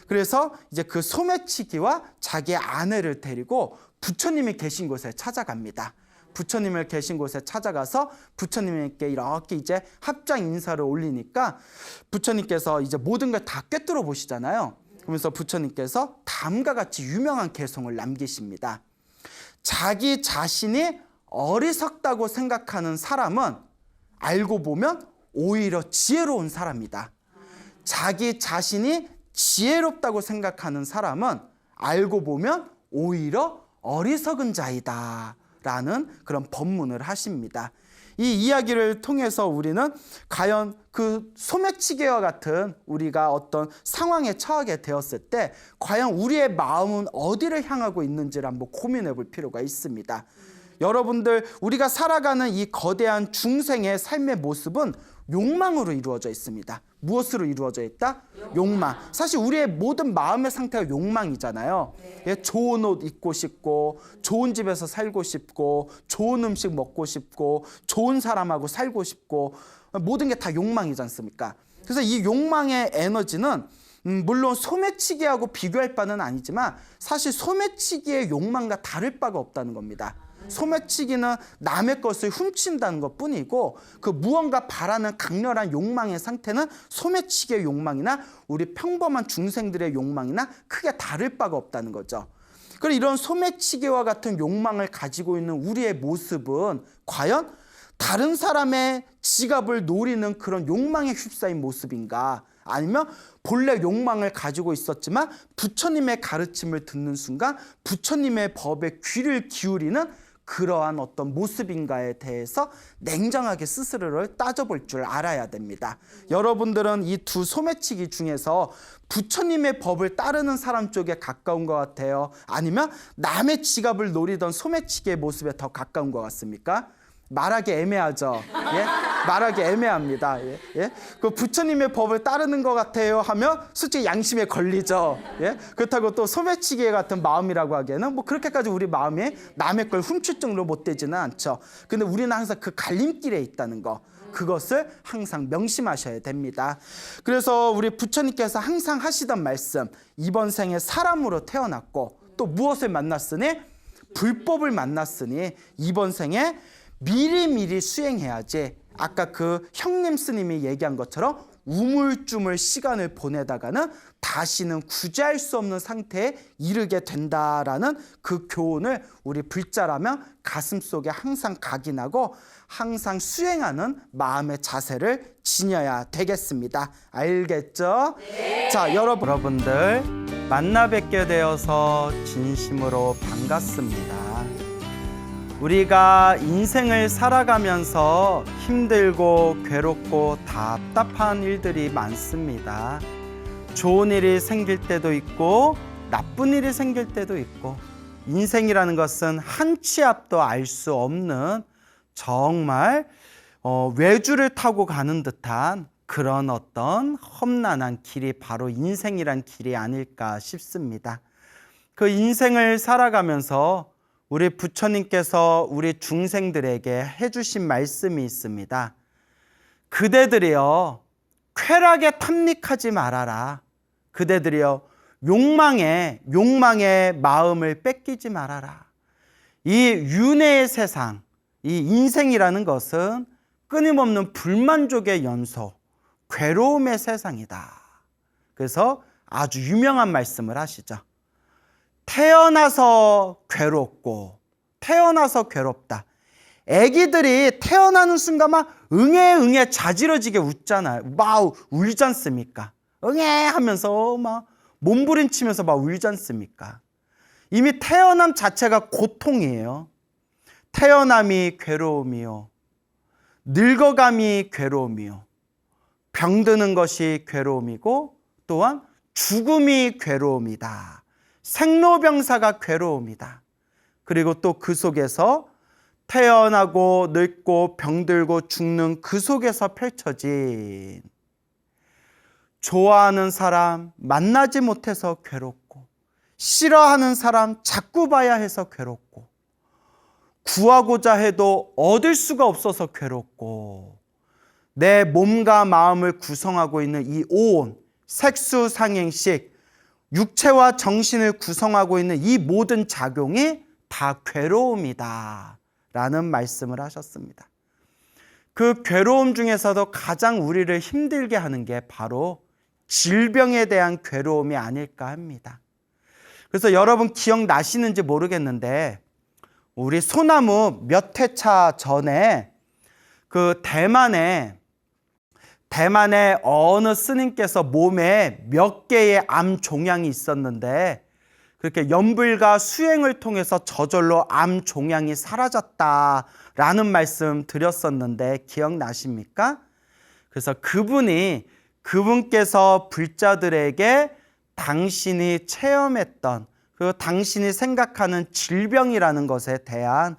그래서 이제 그 소매치기와 자기의 아내를 데리고 부처님이 계신 곳에 찾아갑니다. 부처님을 계신 곳에 찾아가서 부처님께 이렇게 이제 합장 인사를 올리니까 부처님께서 이제 모든 걸 다 꿰뚫어 보시잖아요. 그러면서 부처님께서 다음과 같이 유명한 개송을 남기십니다. 자기 자신이 어리석다고 생각하는 사람은 알고 보면 오히려 지혜로운 사람이다. 자기 자신이 지혜롭다고 생각하는 사람은 알고 보면 오히려 어리석은 자이다 라는 그런 법문을 하십니다. 이 이야기를 통해서 우리는 과연 그 소매치기와 같은 우리가 어떤 상황에 처하게 되었을 때 과연 우리의 마음은 어디를 향하고 있는지를 한번 고민해 볼 필요가 있습니다. 여러분들, 우리가 살아가는 이 거대한 중생의 삶의 모습은 욕망으로 이루어져 있습니다. 무엇으로 이루어져 있다? 욕망. 사실 우리의 모든 마음의 상태가 욕망이잖아요. 예, 좋은 옷 입고 싶고, 좋은 집에서 살고 싶고, 좋은 음식 먹고 싶고, 좋은 사람하고 살고 싶고, 모든 게 다 욕망이지 않습니까? 그래서 이 욕망의 에너지는 물론 소매치기하고 비교할 바는 아니지만 사실 소매치기의 욕망과 다를 바가 없다는 겁니다. 소매치기는 남의 것을 훔친다는 것 뿐이고, 그 무언가 바라는 강렬한 욕망의 상태는 소매치기의 욕망이나 우리 평범한 중생들의 욕망이나 크게 다를 바가 없다는 거죠. 그리고 이런 소매치기와 같은 욕망을 가지고 있는 우리의 모습은 과연 다른 사람의 지갑을 노리는 그런 욕망에 휩싸인 모습인가? 아니면 본래 욕망을 가지고 있었지만 부처님의 가르침을 듣는 순간 부처님의 법에 귀를 기울이는 그러한 어떤 모습인가에 대해서 냉정하게 스스로를 따져볼 줄 알아야 됩니다. 여러분들은 이 두 소매치기 중에서 부처님의 법을 따르는 사람 쪽에 가까운 것 같아요? 아니면 남의 지갑을 노리던 소매치기의 모습에 더 가까운 것 같습니까? 말하기 애매하죠. 예? 말하기 애매합니다. 예? 예? 그 부처님의 법을 따르는 것 같아요 하면 솔직히 양심에 걸리죠. 예? 그렇다고 또 소매치기 같은 마음이라고 하기에는 뭐 그렇게까지 우리 마음이 남의 걸 훔칠 정도로 못되지는 않죠. 근데 우리는 항상 그 갈림길에 있다는 거, 그것을 항상 명심하셔야 됩니다. 그래서 우리 부처님께서 항상 하시던 말씀, 이번 생에 사람으로 태어났고 또 무엇을 만났으니? 불법을 만났으니 이번 생에 미리미리 수행해야지. 아까 그 형님 스님이 얘기한 것처럼 우물쭈물 시간을 보내다가는 다시는 구제할 수 없는 상태에 이르게 된다라는 그 교훈을 우리 불자라면 가슴속에 항상 각인하고 항상 수행하는 마음의 자세를 지녀야 되겠습니다. 알겠죠? 네. 자, 여러분들 만나 뵙게 되어서 진심으로 반갑습니다. 우리가 인생을 살아가면서 힘들고 괴롭고 답답한 일들이 많습니다. 좋은 일이 생길 때도 있고 나쁜 일이 생길 때도 있고, 인생이라는 것은 한 치 앞도 알 수 없는 정말 외주를 타고 가는 듯한 그런 어떤 험난한 길이 바로 인생이란 길이 아닐까 싶습니다. 그 인생을 살아가면서 우리 부처님께서 우리 중생들에게 해주신 말씀이 있습니다. 그대들이여 쾌락에 탐닉하지 말아라. 그대들이여 욕망에 마음을 뺏기지 말아라. 이 윤회의 세상, 이 인생이라는 것은 끊임없는 불만족의 연속, 괴로움의 세상이다. 그래서 아주 유명한 말씀을 하시죠. 태어나서 괴롭고 태어나서 괴롭다. 애기들이 태어나는 순간 막 응애 자지러지게 웃잖아요. 막 울지 않습니까? 응애 하면서 막 몸부림치면서 막 울지 않습니까? 이미 태어남 자체가 고통이에요. 태어남이 괴로움이요, 늙어감이 괴로움이요, 병드는 것이 괴로움이고 또한 죽음이 괴로움이다. 생로병사가 괴로움이다. 그리고 또 그 속에서 태어나고 늙고 병들고 죽는 그 속에서 펼쳐진 좋아하는 사람 만나지 못해서 괴롭고, 싫어하는 사람 자꾸 봐야 해서 괴롭고, 구하고자 해도 얻을 수가 없어서 괴롭고, 내 몸과 마음을 구성하고 있는 이 온 색수상행식, 육체와 정신을 구성하고 있는 이 모든 작용이 다 괴로움이다 라는 말씀을 하셨습니다. 그 괴로움 중에서도 가장 우리를 힘들게 하는 게 바로 질병에 대한 괴로움이 아닐까 합니다. 그래서 여러분 기억나시는지 모르겠는데 우리 소나무 몇 회차 전에 그 대만의 어느 스님께서 몸에 몇 개의 암 종양이 있었는데 그렇게 연불과 수행을 통해서 저절로 암 종양이 사라졌다라는 말씀 드렸었는데 기억나십니까? 그래서 그분께서 불자들에게 당신이 체험했던 그 당신이 생각하는 질병이라는 것에 대한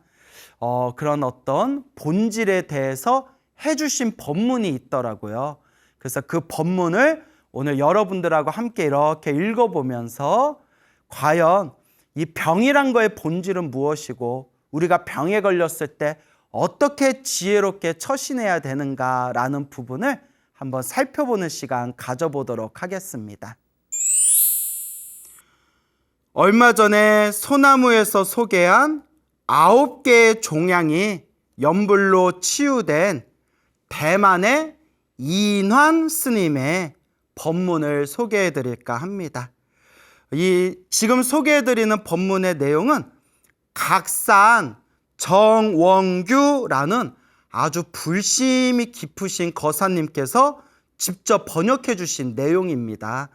그런 어떤 본질에 대해서 해주신 법문이 있더라고요. 그래서 그 법문을 오늘 여러분들하고 함께 이렇게 읽어보면서 과연 이 병이란 거의 본질은 무엇이고 우리가 병에 걸렸을 때 어떻게 지혜롭게 처신해야 되는가라는 부분을 한번 살펴보는 시간 가져보도록 하겠습니다. 얼마 전에 소나무에서 소개한 9개의 종양이 연불로 치유된 대만의 이인환 스님의 법문을 소개해 드릴까 합니다. 지금 소개해 드리는 법문의 내용은 각산 정원규라는 아주 불심이 깊으신 거사님께서 직접 번역해 주신 내용입니다.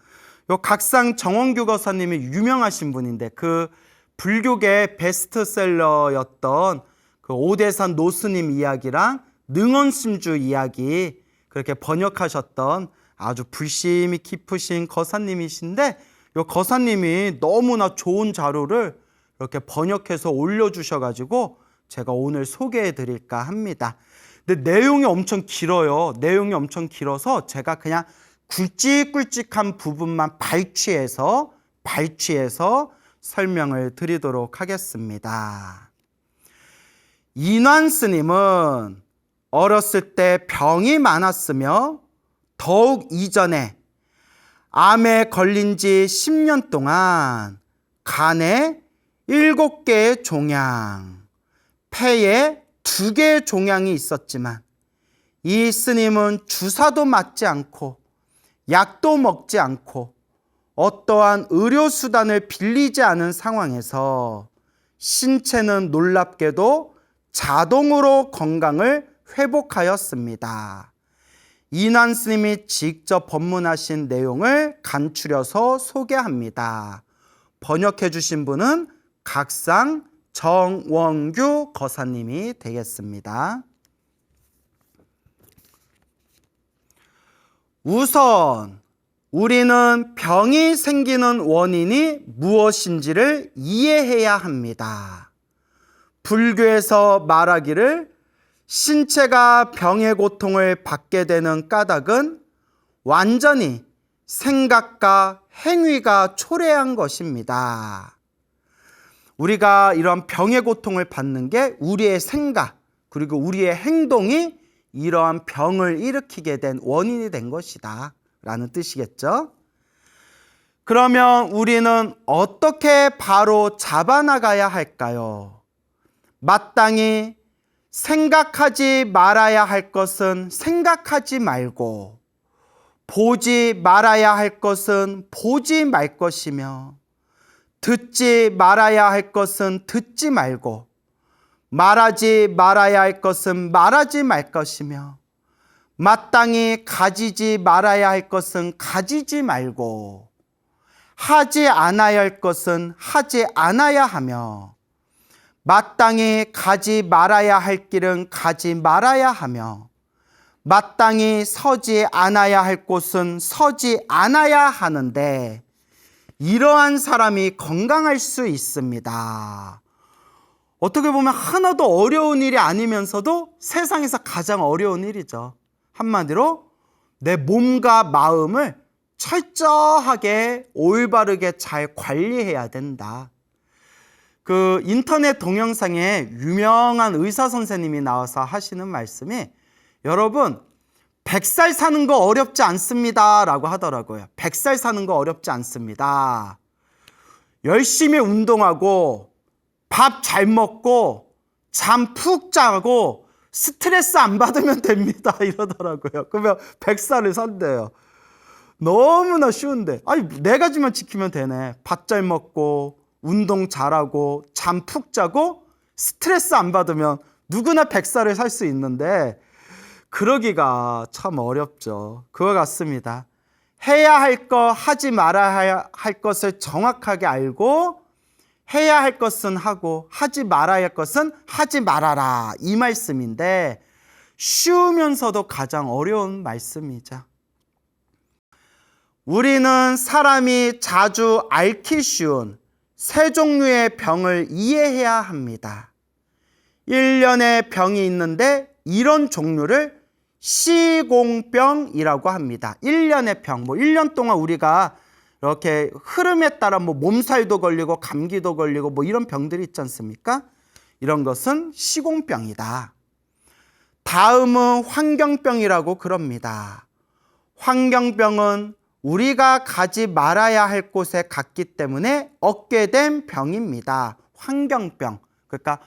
요 각상 정원규 거사님이 유명하신 분인데 그 불교계 베스트셀러였던 그 오대산 노스님 이야기랑 능원심주 이야기 그렇게 번역하셨던 아주 불심이 깊으신 거사님이신데 요 거사님이 너무나 좋은 자료를 이렇게 번역해서 올려주셔가지고 제가 오늘 소개해 드릴까 합니다. 근데 내용이 엄청 길어요. 내용이 엄청 길어서 제가 그냥 굵직굵직한 부분만 발췌해서 설명을 드리도록 하겠습니다. 인환 스님은 어렸을 때 병이 많았으며 더욱 이전에 암에 걸린 지 10년 동안 간에 7개의 종양, 폐에 2개의 종양이 있었지만 이 스님은 주사도 맞지 않고 약도 먹지 않고 어떠한 의료수단을 빌리지 않은 상황에서 신체는 놀랍게도 자동으로 건강을 회복하였습니다. 인환 스님이 직접 법문하신 내용을 간추려서 소개합니다. 번역해 주신 분은 각상 정원규 거사님이 되겠습니다. 우선 우리는 병이 생기는 원인이 무엇인지를 이해해야 합니다. 불교에서 말하기를 신체가 병의 고통을 받게 되는 까닭은 완전히 생각과 행위가 초래한 것입니다. 우리가 이런 병의 고통을 받는 게 우리의 생각 그리고 우리의 행동이 이러한 병을 일으키게 된 원인이 된 것이다 라는 뜻이겠죠. 그러면 우리는 어떻게 바로 잡아나가야 할까요? 마땅히 생각하지 말아야 할 것은 생각하지 말고 보지 말아야 할 것은 보지 말 것이며 듣지 말아야 할 것은 듣지 말고 말하지 말아야 할 것은 말하지 말 것이며 마땅히 가지지 말아야 할 것은 가지지 말고 하지 않아야 할 것은 하지 않아야 하며 마땅히 가지 말아야 할 길은 가지 말아야 하며 마땅히 서지 않아야 할 곳은 서지 않아야 하는데 이러한 사람이 건강할 수 있습니다. 어떻게 보면 하나도 어려운 일이 아니면서도 세상에서 가장 어려운 일이죠. 한마디로 내 몸과 마음을 철저하게 올바르게 잘 관리해야 된다. 그 인터넷 동영상에 유명한 의사 선생님이 나와서 하시는 말씀이 여러분 100살 사는 거 어렵지 않습니다 라고 하더라고요. 100살 사는 거 어렵지 않습니다. 열심히 운동하고 밥 잘 먹고 잠 푹 자고 스트레스 안 받으면 됩니다 이러더라고요. 그러면 100살을 산대요. 너무나 쉬운데 아니 4가지만 지키면 되네. 밥 잘 먹고 운동 잘하고 잠 푹 자고 스트레스 안 받으면 누구나 100살을 살 수 있는데 그러기가 참 어렵죠. 그와 같습니다. 해야 할 것, 하지 말아야 할 것을 정확하게 알고 해야 할 것은 하고 하지 말아야 할 것은 하지 말아라, 이 말씀인데 쉬우면서도 가장 어려운 말씀이죠. 우리는 사람이 자주 앓기 쉬운 세 종류의 병을 이해해야 합니다. 1년의 병이 있는데 이런 종류를 시공병이라고 합니다. 1년의 병, 1년 동안 우리가 이렇게 흐름에 따라 몸살도 걸리고 감기도 걸리고 이런 병들이 있지 않습니까? 이런 것은 시공병이다. 다음은 환경병이라고 그럽니다. 환경병은 우리가 가지 말아야 할 곳에 갔기 때문에 얻게 된 병입니다. 환경병. 그러니까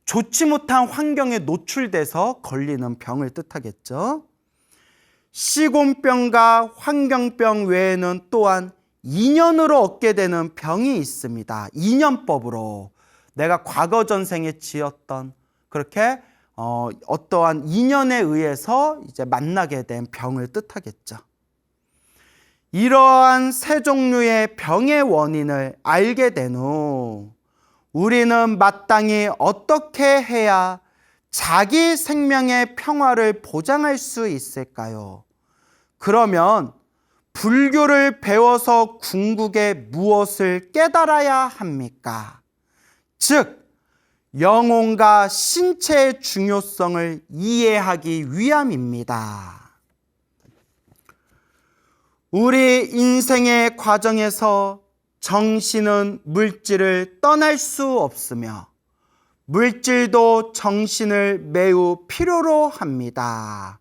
좋지 못한 환경에 노출돼서 걸리는 병을 뜻하겠죠. 시공병과 환경병 외에는 또한 인연으로 얻게 되는 병이 있습니다. 인연법으로 내가 과거 전생에 지었던 그렇게 어떠한 인연에 의해서 이제 만나게 된 병을 뜻하겠죠. 이러한 세 종류의 병의 원인을 알게 된 후 우리는 마땅히 어떻게 해야 자기 생명의 평화를 보장할 수 있을까요? 그러면 불교를 배워서 궁극에 무엇을 깨달아야 합니까? 즉, 영혼과 신체의 중요성을 이해하기 위함입니다. 우리 인생의 과정에서 정신은 물질을 떠날 수 없으며 물질도 정신을 매우 필요로 합니다.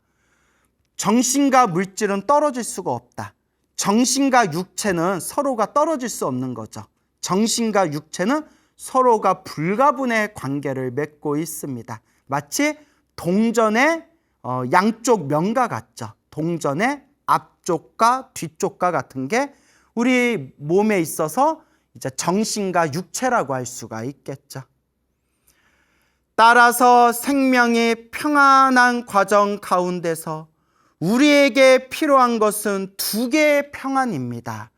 정신과 물질은 떨어질 수가 없다. 정신과 육체는 서로가 떨어질 수 없는 거죠. 정신과 육체는 서로가 불가분의 관계를 맺고 있습니다. 마치 동전의 양쪽 면과 같죠. 동전의 앞쪽과 뒤쪽과 같은 게 우리 몸에 있어서 이제 정신과 육체라고 할 수가 있겠죠. 따라서 생명이 평안한 과정 가운데서 우리에게 필요한 것은 두 개의 평안입니다.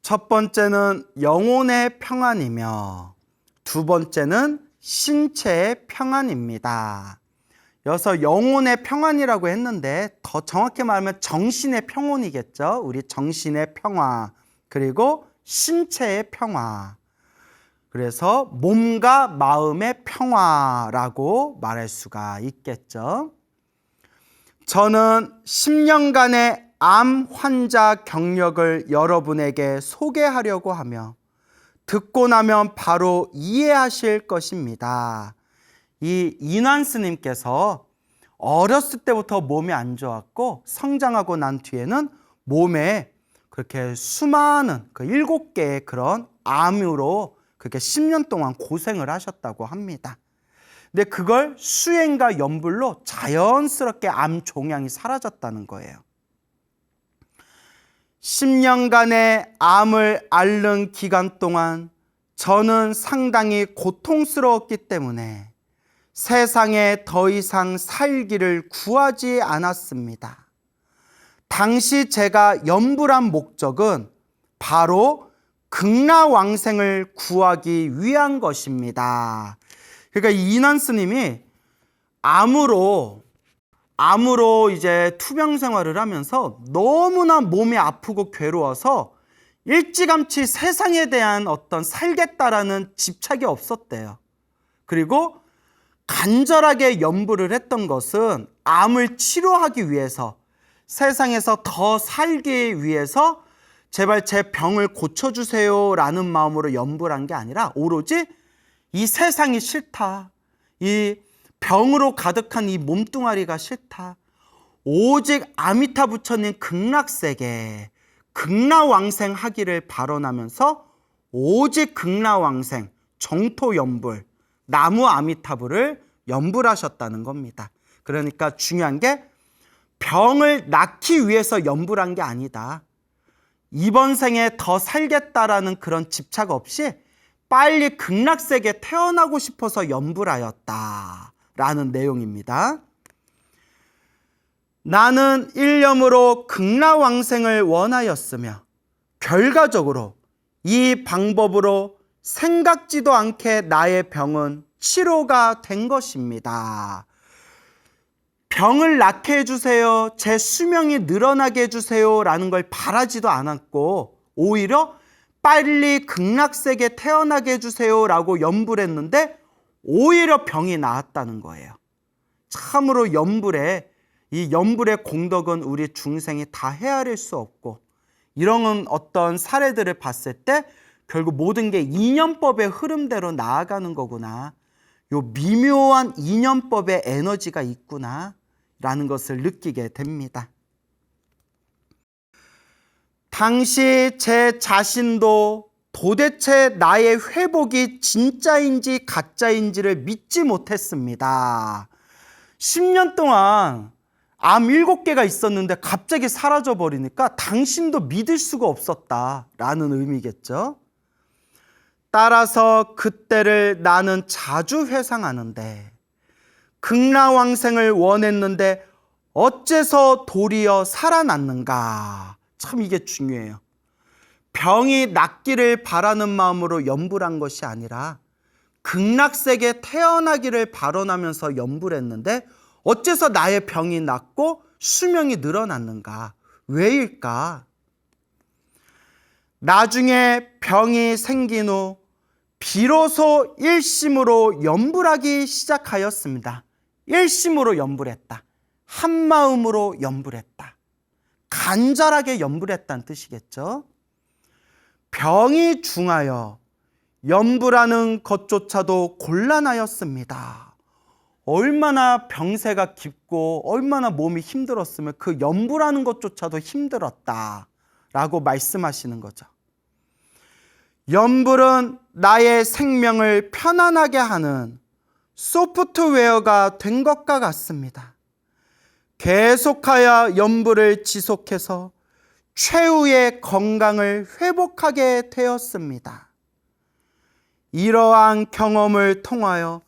첫 번째는 영혼의 평안이며 두 번째는 신체의 평안입니다. 여기서 영혼의 평안이라고 했는데 더 정확히 말하면 정신의 평온이겠죠. 우리 정신의 평화, 그리고 신체의 평화. 그래서 몸과 마음의 평화라고 말할 수가 있겠죠. 저는 10년간의 암 환자 경력을 여러분에게 소개하려고 하며 듣고 나면 바로 이해하실 것입니다. 이 인환 스님께서 어렸을 때부터 몸이 안 좋았고 성장하고 난 뒤에는 몸에 그렇게 수많은 7개의 그런 암으로 그렇게 10년 동안 고생을 하셨다고 합니다. 근데 그걸 수행과 연불로 자연스럽게 암 종양이 사라졌다는 거예요. 10년간의 암을 앓는 기간 동안 저는 상당히 고통스러웠기 때문에 세상에 더 이상 살기를 구하지 않았습니다. 당시 제가 연불한 목적은 바로 극락왕생을 구하기 위한 것입니다. 그러니까 이인환 스님이 암으로 이제 투병 생활을 하면서 너무나 몸이 아프고 괴로워서 일찌감치 세상에 대한 어떤 살겠다라는 집착이 없었대요. 그리고 간절하게 염불을 했던 것은 암을 치료하기 위해서, 세상에서 더 살기 위해서 제발 제 병을 고쳐주세요 라는 마음으로 염불한 게 아니라 오로지 이 세상이 싫다, 이 병으로 가득한 이 몸뚱아리가 싫다, 오직 아미타 부처님 극락세계 극락왕생 하기를 발언하면서 오직 극락왕생 정토연불 나무 아미타불을 연불하셨다는 겁니다. 그러니까 중요한 게 병을 낫기 위해서 연불한 게 아니다. 이번 생에 더 살겠다라는 그런 집착 없이 빨리 극락세계에 태어나고 싶어서 연불하였다라는 내용입니다. 나는 일념으로 극락왕생을 원하였으며 결과적으로 이 방법으로 생각지도 않게 나의 병은 치료가 된 것입니다. 병을 낫게 해주세요, 제 수명이 늘어나게 해주세요 라는 걸 바라지도 않았고 오히려 빨리 극락세계 태어나게 해주세요 라고 염불 했는데 오히려 병이 나았다는 거예요. 참으로 이 염불의 공덕은 우리 중생이 다 헤아릴 수 없고, 이런 어떤 사례들을 봤을 때 결국 모든 게 인연법의 흐름대로 나아가는 거구나, 요 미묘한 인연법의 에너지가 있구나 라는 것을 느끼게 됩니다. 당시 제 자신도 도대체 나의 회복이 진짜인지 가짜인지를 믿지 못했습니다. 10년 동안 암 7개가 있었는데 갑자기 사라져 버리니까 당신도 믿을 수가 없었다라는 의미겠죠. 따라서 그때를 나는 자주 회상하는데, 극락왕생을 원했는데 어째서 도리어 살아났는가? 참 이게 중요해요. 병이 낫기를 바라는 마음으로 염불한 것이 아니라 극락세계에 태어나기를 발언하면서 염불했는데 어째서 나의 병이 낫고 수명이 늘어났는가? 왜일까? 나중에 병이 생긴 후 비로소 일심으로 염불하기 시작하였습니다. 일심으로 염불했다. 한마음으로 염불했다. 간절하게 염불했다는 뜻이겠죠. 병이 중하여 염불하는 것조차도 곤란하였습니다. 얼마나 병세가 깊고 얼마나 몸이 힘들었으면 그 염불하는 것조차도 힘들었다라고 말씀하시는 거죠. 염불은 나의 생명을 편안하게 하는 소프트웨어가 된 것과 같습니다. 계속하여 염불을 지속해서 최후의 건강을 회복하게 되었습니다. 이러한 경험을 통하여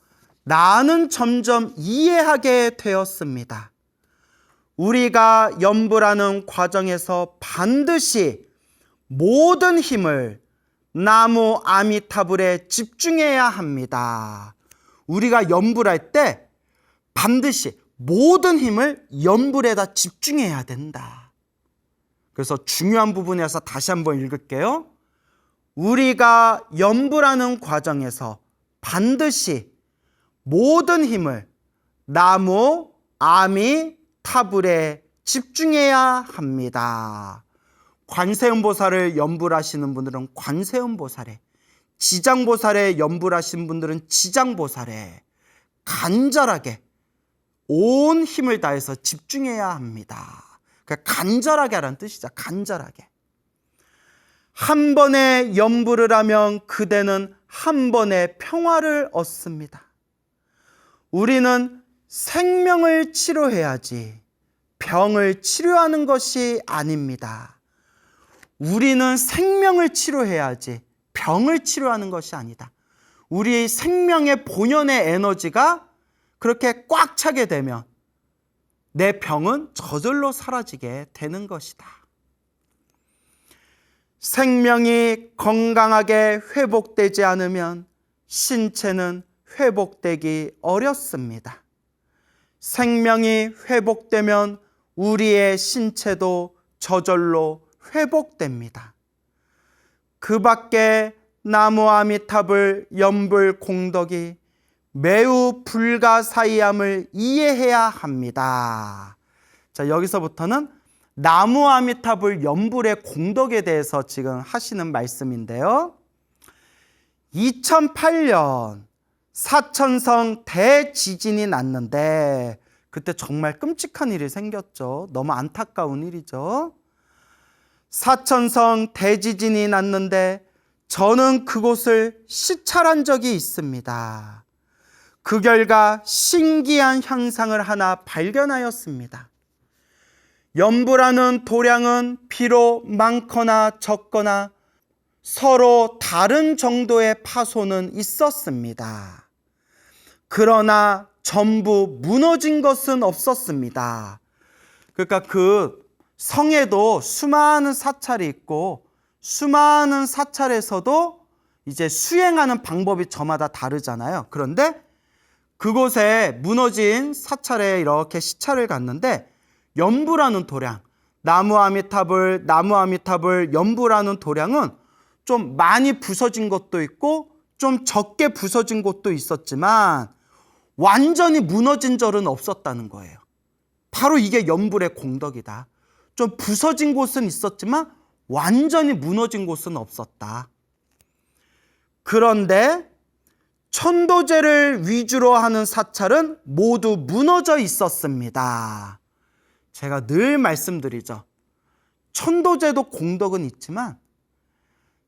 나는 점점 이해하게 되었습니다. 우리가 염불하는 과정에서 반드시 모든 힘을 나무 아미타불에 집중해야 합니다. 우리가 염불할 때 반드시 모든 힘을 염불에다 집중해야 된다. 그래서 중요한 부분에서 다시 한번 읽을게요. 우리가 염불하는 과정에서 반드시 모든 힘을 나무 아미타불에 집중해야 합니다. 관세음보살을 염불하시는 분들은 관세음보살에, 지장보살에 염불하신 분들은 지장보살에 간절하게 온 힘을 다해서 집중해야 합니다. 그러니까 간절하게 하라는 뜻이죠. 간절하게. 한 번에 염불을 하면 그대는 한 번에 평화를 얻습니다. 우리는 생명을 치료해야지 병을 치료하는 것이 아닙니다. 우리는 생명을 치료해야지 병을 치료하는 것이 아니다. 우리 생명의 본연의 에너지가 그렇게 꽉 차게 되면 내 병은 저절로 사라지게 되는 것이다. 생명이 건강하게 회복되지 않으면 신체는 회복되기 어렵습니다. 생명이 회복되면 우리의 신체도 저절로 회복됩니다. 그 밖에 나무 아미타불 염불 공덕이 매우 불가사의함을 이해해야 합니다. 자, 여기서부터는 나무 아미타불 염불의 공덕에 대해서 지금 하시는 말씀인데요. 2008년 사천성 대지진이 났는데 그때 정말 끔찍한 일이 생겼죠. 너무 안타까운 일이죠. 사천성 대지진이 났는데 저는 그곳을 시찰한 적이 있습니다. 그 결과 신기한 현상을 하나 발견하였습니다. 염불하는 도량은 비록 많거나 적거나 서로 다른 정도의 파손은 있었습니다. 그러나 전부 무너진 것은 없었습니다. 그러니까 그 성에도 수많은 사찰이 있고 수많은 사찰에서도 이제 수행하는 방법이 저마다 다르잖아요. 그런데 그곳에 무너진 사찰에 이렇게 시찰을 갔는데 연부라는 도량, 나무 아미타불, 연부라는 도량은 좀 많이 부서진 것도 있고 좀 적게 부서진 곳도 있었지만 완전히 무너진 절은 없었다는 거예요. 바로 이게 연불의 공덕이다. 좀 부서진 곳은 있었지만 완전히 무너진 곳은 없었다. 그런데 천도제를 위주로 하는 사찰은 모두 무너져 있었습니다. 제가 늘 말씀드리죠. 천도제도 공덕은 있지만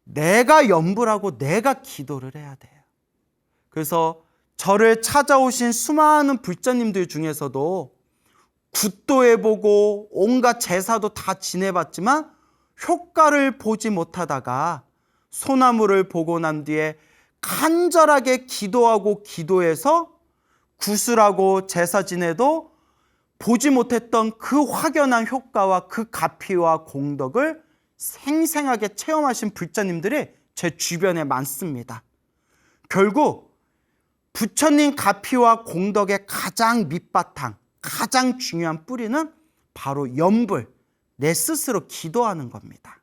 내가 염불하고 내가 기도를 해야 돼요. 그래서 저를 찾아오신 수많은 불자님들 중에서도 굿도 해보고 온갖 제사도 다 지내봤지만 효과를 보지 못하다가 소나무를 보고 난 뒤에 간절하게 기도하고 기도해서 구슬하고 제사 지내도 보지 못했던 그 확연한 효과와 그 가피와 공덕을 생생하게 체험하신 불자님들이 제 주변에 많습니다. 결국 부처님 가피와 공덕의 가장 밑바탕, 가장 중요한 뿌리는 바로 염불, 내 스스로 기도하는 겁니다.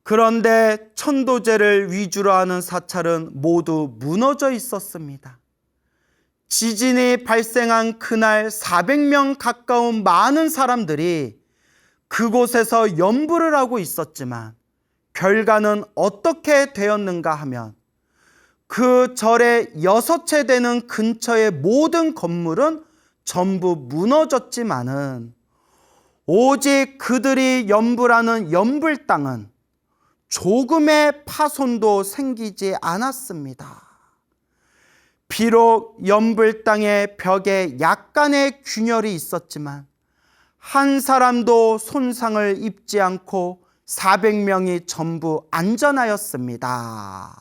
그런데 천도제를 위주로 하는 사찰은 모두 무너져 있었습니다. 지진이 발생한 그날 400명 가까운 많은 사람들이 그곳에서 염불을 하고 있었지만 결과는 어떻게 되었는가 하면 그 절의 6채 되는 근처의 모든 건물은 전부 무너졌지만은 오직 그들이 염불하는 염불 땅은 조금의 파손도 생기지 않았습니다. 비록 염불 땅의 벽에 약간의 균열이 있었지만 한 사람도 손상을 입지 않고 400명이 전부 안전하였습니다.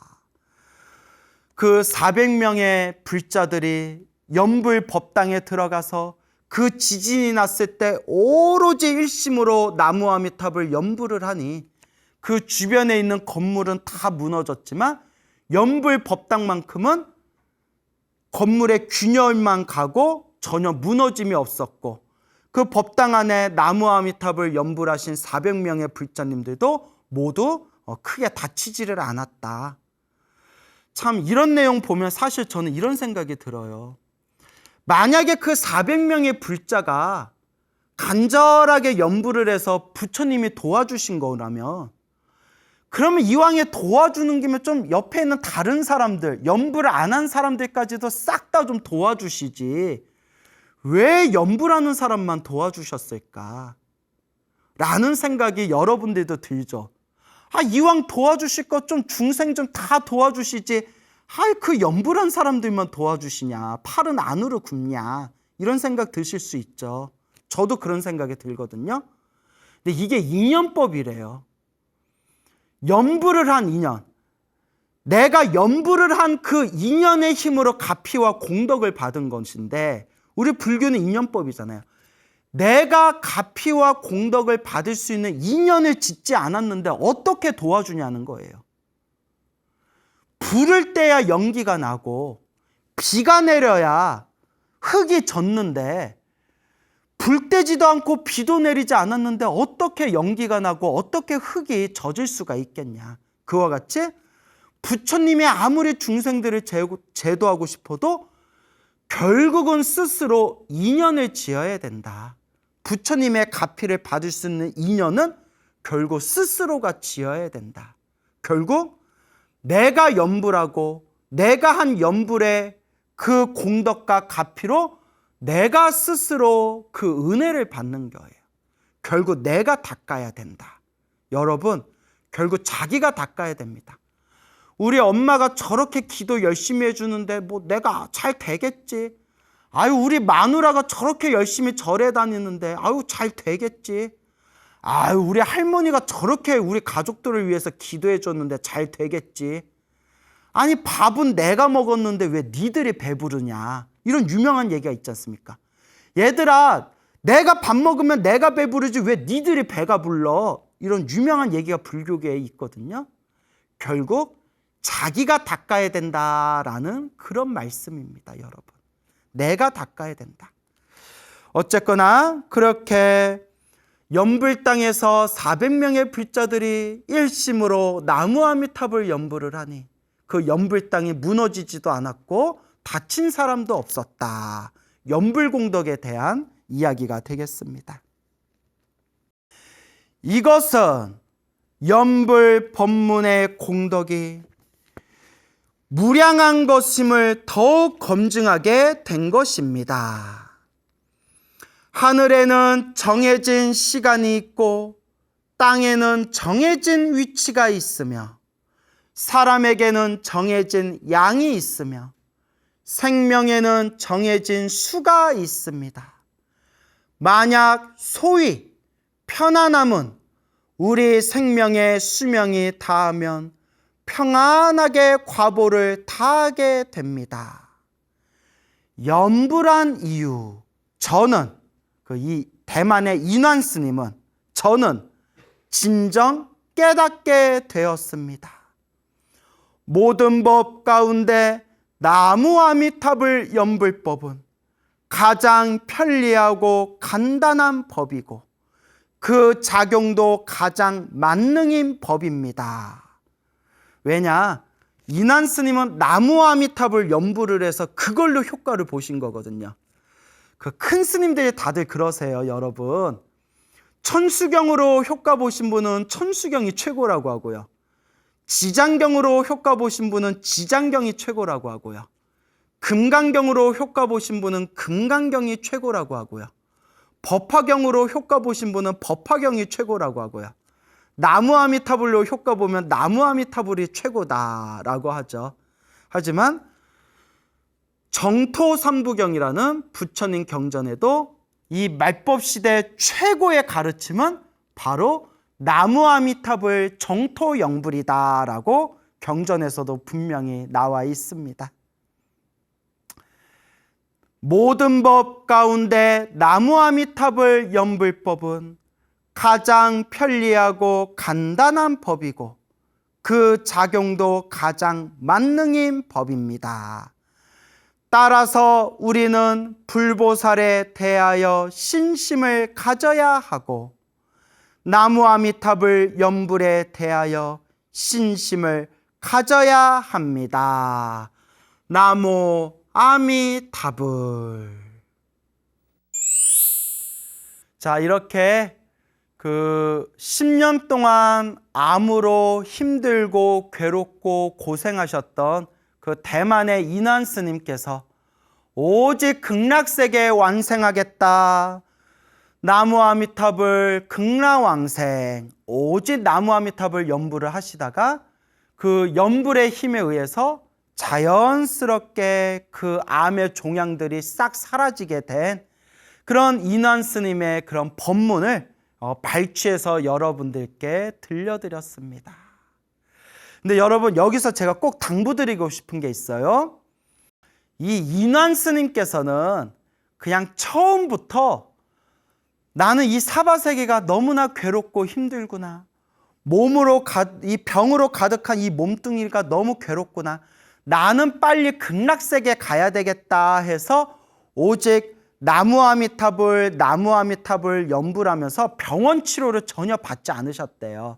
그 400명의 불자들이 염불 법당에 들어가서 그 지진이 났을 때 오로지 일심으로 나무 아미탑을 염불을 하니 그 주변에 있는 건물은 다 무너졌지만 염불 법당만큼은 건물의 균열만 가고 전혀 무너짐이 없었고 그 법당 안에 나무 아미탑을 염불하신 400명의 불자님들도 모두 크게 다치지를 않았다. 참 이런 내용 보면 사실 저는 이런 생각이 들어요. 만약에 그 400명의 불자가 간절하게 염불을 해서 부처님이 도와주신 거라면 그러면 이왕에 도와주는 김에 좀 옆에 있는 다른 사람들, 염불을 안 한 사람들까지도 싹 다 좀 도와주시지 왜 염불하는 사람만 도와주셨을까? 라는 생각이 여러분들도 들죠. 이왕 도와주실 것 좀 중생 좀 다 도와주시지 그 염불한 사람들만 도와주시냐, 팔은 안으로 굽냐, 이런 생각 드실 수 있죠. 저도 그런 생각이 들거든요. 근데 이게 인연법이래요. 염불을 한 인연, 내가 염불을 한 그 인연의 힘으로 가피와 공덕을 받은 것인데 우리 불교는 인연법이잖아요. 내가 가피와 공덕을 받을 수 있는 인연을 짓지 않았는데 어떻게 도와주냐는 거예요. 불을 떼야 연기가 나고 비가 내려야 흙이 젖는데 불 떼지도 않고 비도 내리지 않았는데 어떻게 연기가 나고 어떻게 흙이 젖을 수가 있겠냐. 그와 같이 부처님이 아무리 중생들을 제도하고 싶어도 결국은 스스로 인연을 지어야 된다. 부처님의 가피를 받을 수 있는 인연은 결국 스스로가 지어야 된다. 결국 내가 염불하고 내가 한 염불의 그 공덕과 가피로 내가 스스로 그 은혜를 받는 거예요. 결국 내가 닦아야 된다. 여러분, 결국 자기가 닦아야 됩니다. 우리 엄마가 저렇게 기도 열심히 해주는데 뭐 내가 잘 되겠지. 우리 마누라가 저렇게 열심히 절에 다니는데 잘 되겠지. 우리 할머니가 저렇게 우리 가족들을 위해서 기도해 줬는데 잘 되겠지. 밥은 내가 먹었는데 왜 니들이 배부르냐. 이런 유명한 얘기가 있지 않습니까? 얘들아, 내가 밥 먹으면 내가 배부르지 왜 니들이 배가 불러? 이런 유명한 얘기가 불교계에 있거든요. 결국 자기가 닦아야 된다라는 그런 말씀입니다, 여러분. 내가 닦아야 된다. 어쨌거나 그렇게 연불 땅에서 400명의 불자들이 일심으로 나무아미탑을 연불을 하니 그 연불 땅이 무너지지도 않았고 다친 사람도 없었다. 연불공덕에 대한 이야기가 되겠습니다. 이것은 연불 법문의 공덕이 무량한 것임을 더욱 검증하게 된 것입니다. 하늘에는 정해진 시간이 있고 땅에는 정해진 위치가 있으며 사람에게는 정해진 양이 있으며 생명에는 정해진 수가 있습니다. 만약 소위 편안함은 우리 생명의 수명이 다하면 평안하게 과보를 다하게 됩니다. 연불한 이유, 저는 이 대만의 인완 스님은 저는 진정 깨닫게 되었습니다. 모든 법 가운데 나무아미탑을 연불법은 가장 편리하고 간단한 법이고 그 작용도 가장 만능인 법입니다. 왜냐? 인완 스님은 나무아미탑을 연불을 해서 그걸로 효과를 보신 거거든요. 그 큰 스님들이 다들 그러세요, 여러분. 천수경으로 효과 보신 분은 천수경이 최고라고 하고요. 지장경으로 효과 보신 분은 지장경이 최고라고 하고요. 금강경으로 효과 보신 분은 금강경이 최고라고 하고요. 법화경으로 효과 보신 분은 법화경이 최고라고 하고요. 나무아미타불로 효과 보면 나무아미타불이 최고다라고 하죠. 하지만 정토삼부경이라는 부처님 경전에도 이 말법시대 최고의 가르침은 바로 나무아미타불 정토영불이다라고 경전에서도 분명히 나와 있습니다. 모든 법 가운데 나무아미타불 연불법은 가장 편리하고 간단한 법이고 그 작용도 가장 만능인 법입니다. 따라서 우리는 불보살에 대하여 신심을 가져야 하고 나무아미타불 연불에 대하여 신심을 가져야 합니다. 나무아미타불. 자, 이렇게 10년 동안 암으로 힘들고 괴롭고 고생하셨던 그 대만의 인완 스님께서 오직 극락세계 완생하겠다. 나무아미타불 극락왕생, 오직 나무아미타불 연불을 하시다가 그 연불의 힘에 의해서 자연스럽게 그 암의 종양들이 싹 사라지게 된 그런 인완 스님의 그런 법문을 발췌해서 여러분들께 들려드렸습니다. 근데 여러분, 여기서 제가 꼭 당부드리고 싶은 게 있어요. 이 인완 스님께서는 그냥 처음부터 나는 이 사바세계가 너무나 괴롭고 힘들구나, 이 병으로 가득한 이 몸뚱이가 너무 괴롭구나, 나는 빨리 극락세계 가야 되겠다 해서 오직 나무아미타불 연불하면서 병원 치료를 전혀 받지 않으셨대요.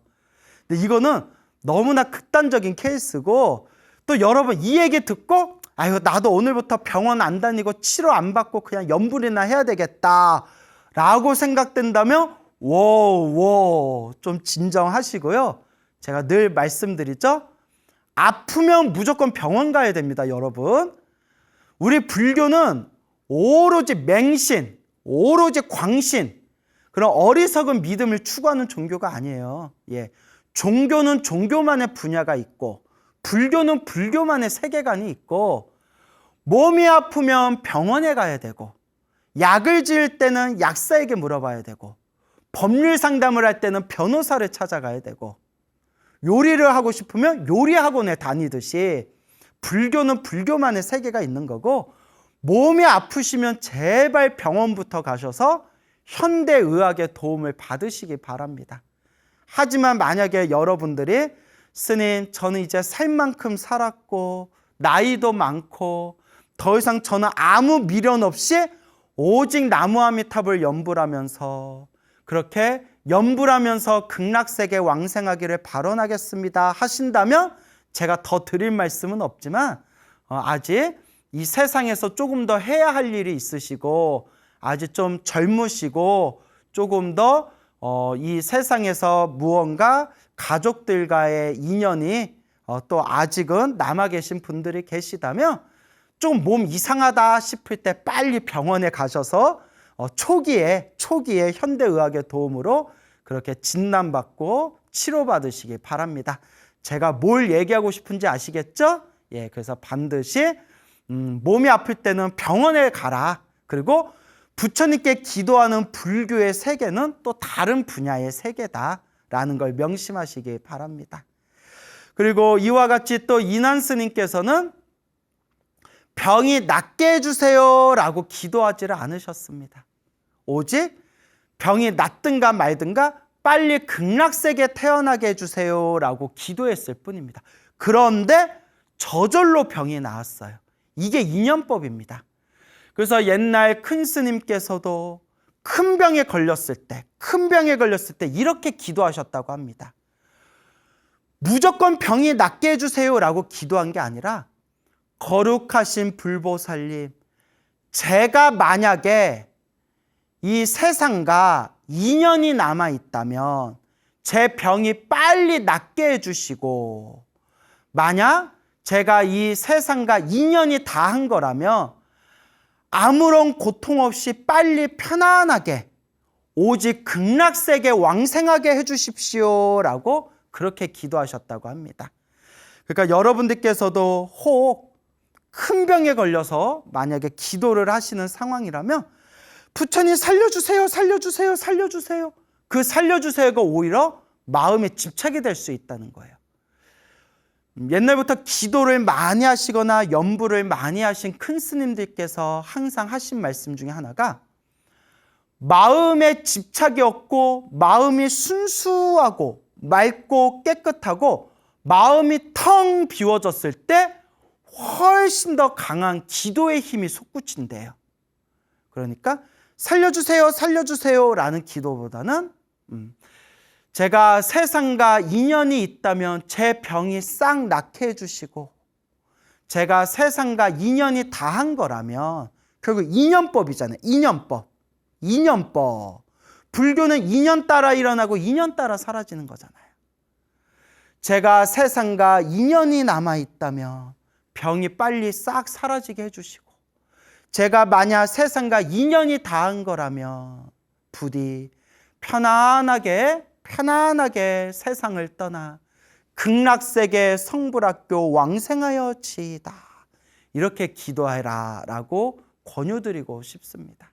근데 이거는 너무나 극단적인 케이스고, 또 여러분 이 얘기 듣고 아유, 나도 오늘부터 병원 안 다니고 치료 안 받고 그냥 연불이나 해야 되겠다 라고 생각된다면 좀 진정하시고요. 제가 늘 말씀드리죠, 아프면 무조건 병원 가야 됩니다, 여러분. 우리 불교는 오로지 맹신, 오로지 광신, 그런 어리석은 믿음을 추구하는 종교가 아니에요. 종교는 종교만의 분야가 있고 불교는 불교만의 세계관이 있고, 몸이 아프면 병원에 가야 되고, 약을 지을 때는 약사에게 물어봐야 되고, 법률 상담을 할 때는 변호사를 찾아가야 되고, 요리를 하고 싶으면 요리 학원에 다니듯이 불교는 불교만의 세계가 있는 거고, 몸이 아프시면 제발 병원부터 가셔서 현대의학의 도움을 받으시기 바랍니다. 하지만 만약에 여러분들이 스님, 저는 이제 살 만큼 살았고 나이도 많고 더 이상 저는 아무 미련 없이 오직 나무아미탑을 염불하면서 그렇게 염불하면서 극락세계 왕생하기를 발언하겠습니다 하신다면 제가 더 드릴 말씀은 없지만 아직 이 세상에서 조금 더 해야 할 일이 있으시고 아직 좀 젊으시고 조금 더 이 세상에서 무언가 가족들과의 인연이 또 아직은 남아 계신 분들이 계시다면 좀 몸 이상하다 싶을 때 빨리 병원에 가셔서 초기에 현대의학의 도움으로 그렇게 진단받고 치료받으시기 바랍니다. 제가 뭘 얘기하고 싶은지 아시겠죠? 예, 그래서 반드시 몸이 아플 때는 병원에 가라. 그리고 부처님께 기도하는 불교의 세계는 또 다른 분야의 세계다라는 걸 명심하시기 바랍니다. 그리고 이와 같이 또 인한 스님께서는 병이 낫게 해주세요 라고 기도하지를 않으셨습니다. 오직 병이 낫든가 말든가 빨리 극락세계에 태어나게 해주세요 라고 기도했을 뿐입니다. 그런데 저절로 병이 나았어요. 이게 인연법입니다. 그래서 옛날 큰 스님께서도 큰 병에 걸렸을 때 이렇게 기도하셨다고 합니다. 무조건 병이 낫게 해주세요 라고 기도한 게 아니라 거룩하신 불보살님, 제가 만약에 이 세상과 인연이 남아있다면 제 병이 빨리 낫게 해주시고, 만약 제가 이 세상과 인연이 다한 거라면 아무런 고통 없이 빨리 편안하게 오직 극락세계 왕생하게 해주십시오 라고 그렇게 기도하셨다고 합니다. 그러니까 여러분들께서도 혹 큰 병에 걸려서 만약에 기도를 하시는 상황이라면 부처님 살려주세요, 살려주세요, 살려주세요. 그 살려주세요가 오히려 마음에 집착이 될 수 있다는 거예요. 옛날부터 기도를 많이 하시거나 염불을 많이 하신 큰 스님들께서 항상 하신 말씀 중에 하나가 마음에 집착이 없고 마음이 순수하고 맑고 깨끗하고 마음이 텅 비워졌을 때 훨씬 더 강한 기도의 힘이 솟구친대요. 그러니까 살려주세요, 살려주세요 라는 기도보다는 제가 세상과 인연이 있다면 제 병이 싹 낫게 해주시고 제가 세상과 인연이 다한 거라면 결국 인연법이잖아요. 인연법. 불교는 인연 따라 일어나고 인연 따라 사라지는 거잖아요. 제가 세상과 인연이 남아있다면 병이 빨리 싹 사라지게 해주시고 제가 만약 세상과 인연이 닿은 거라면 부디 편안하게 세상을 떠나 극락세계 성불학교 왕생하여지이다. 이렇게 기도해라 라고 권유드리고 싶습니다.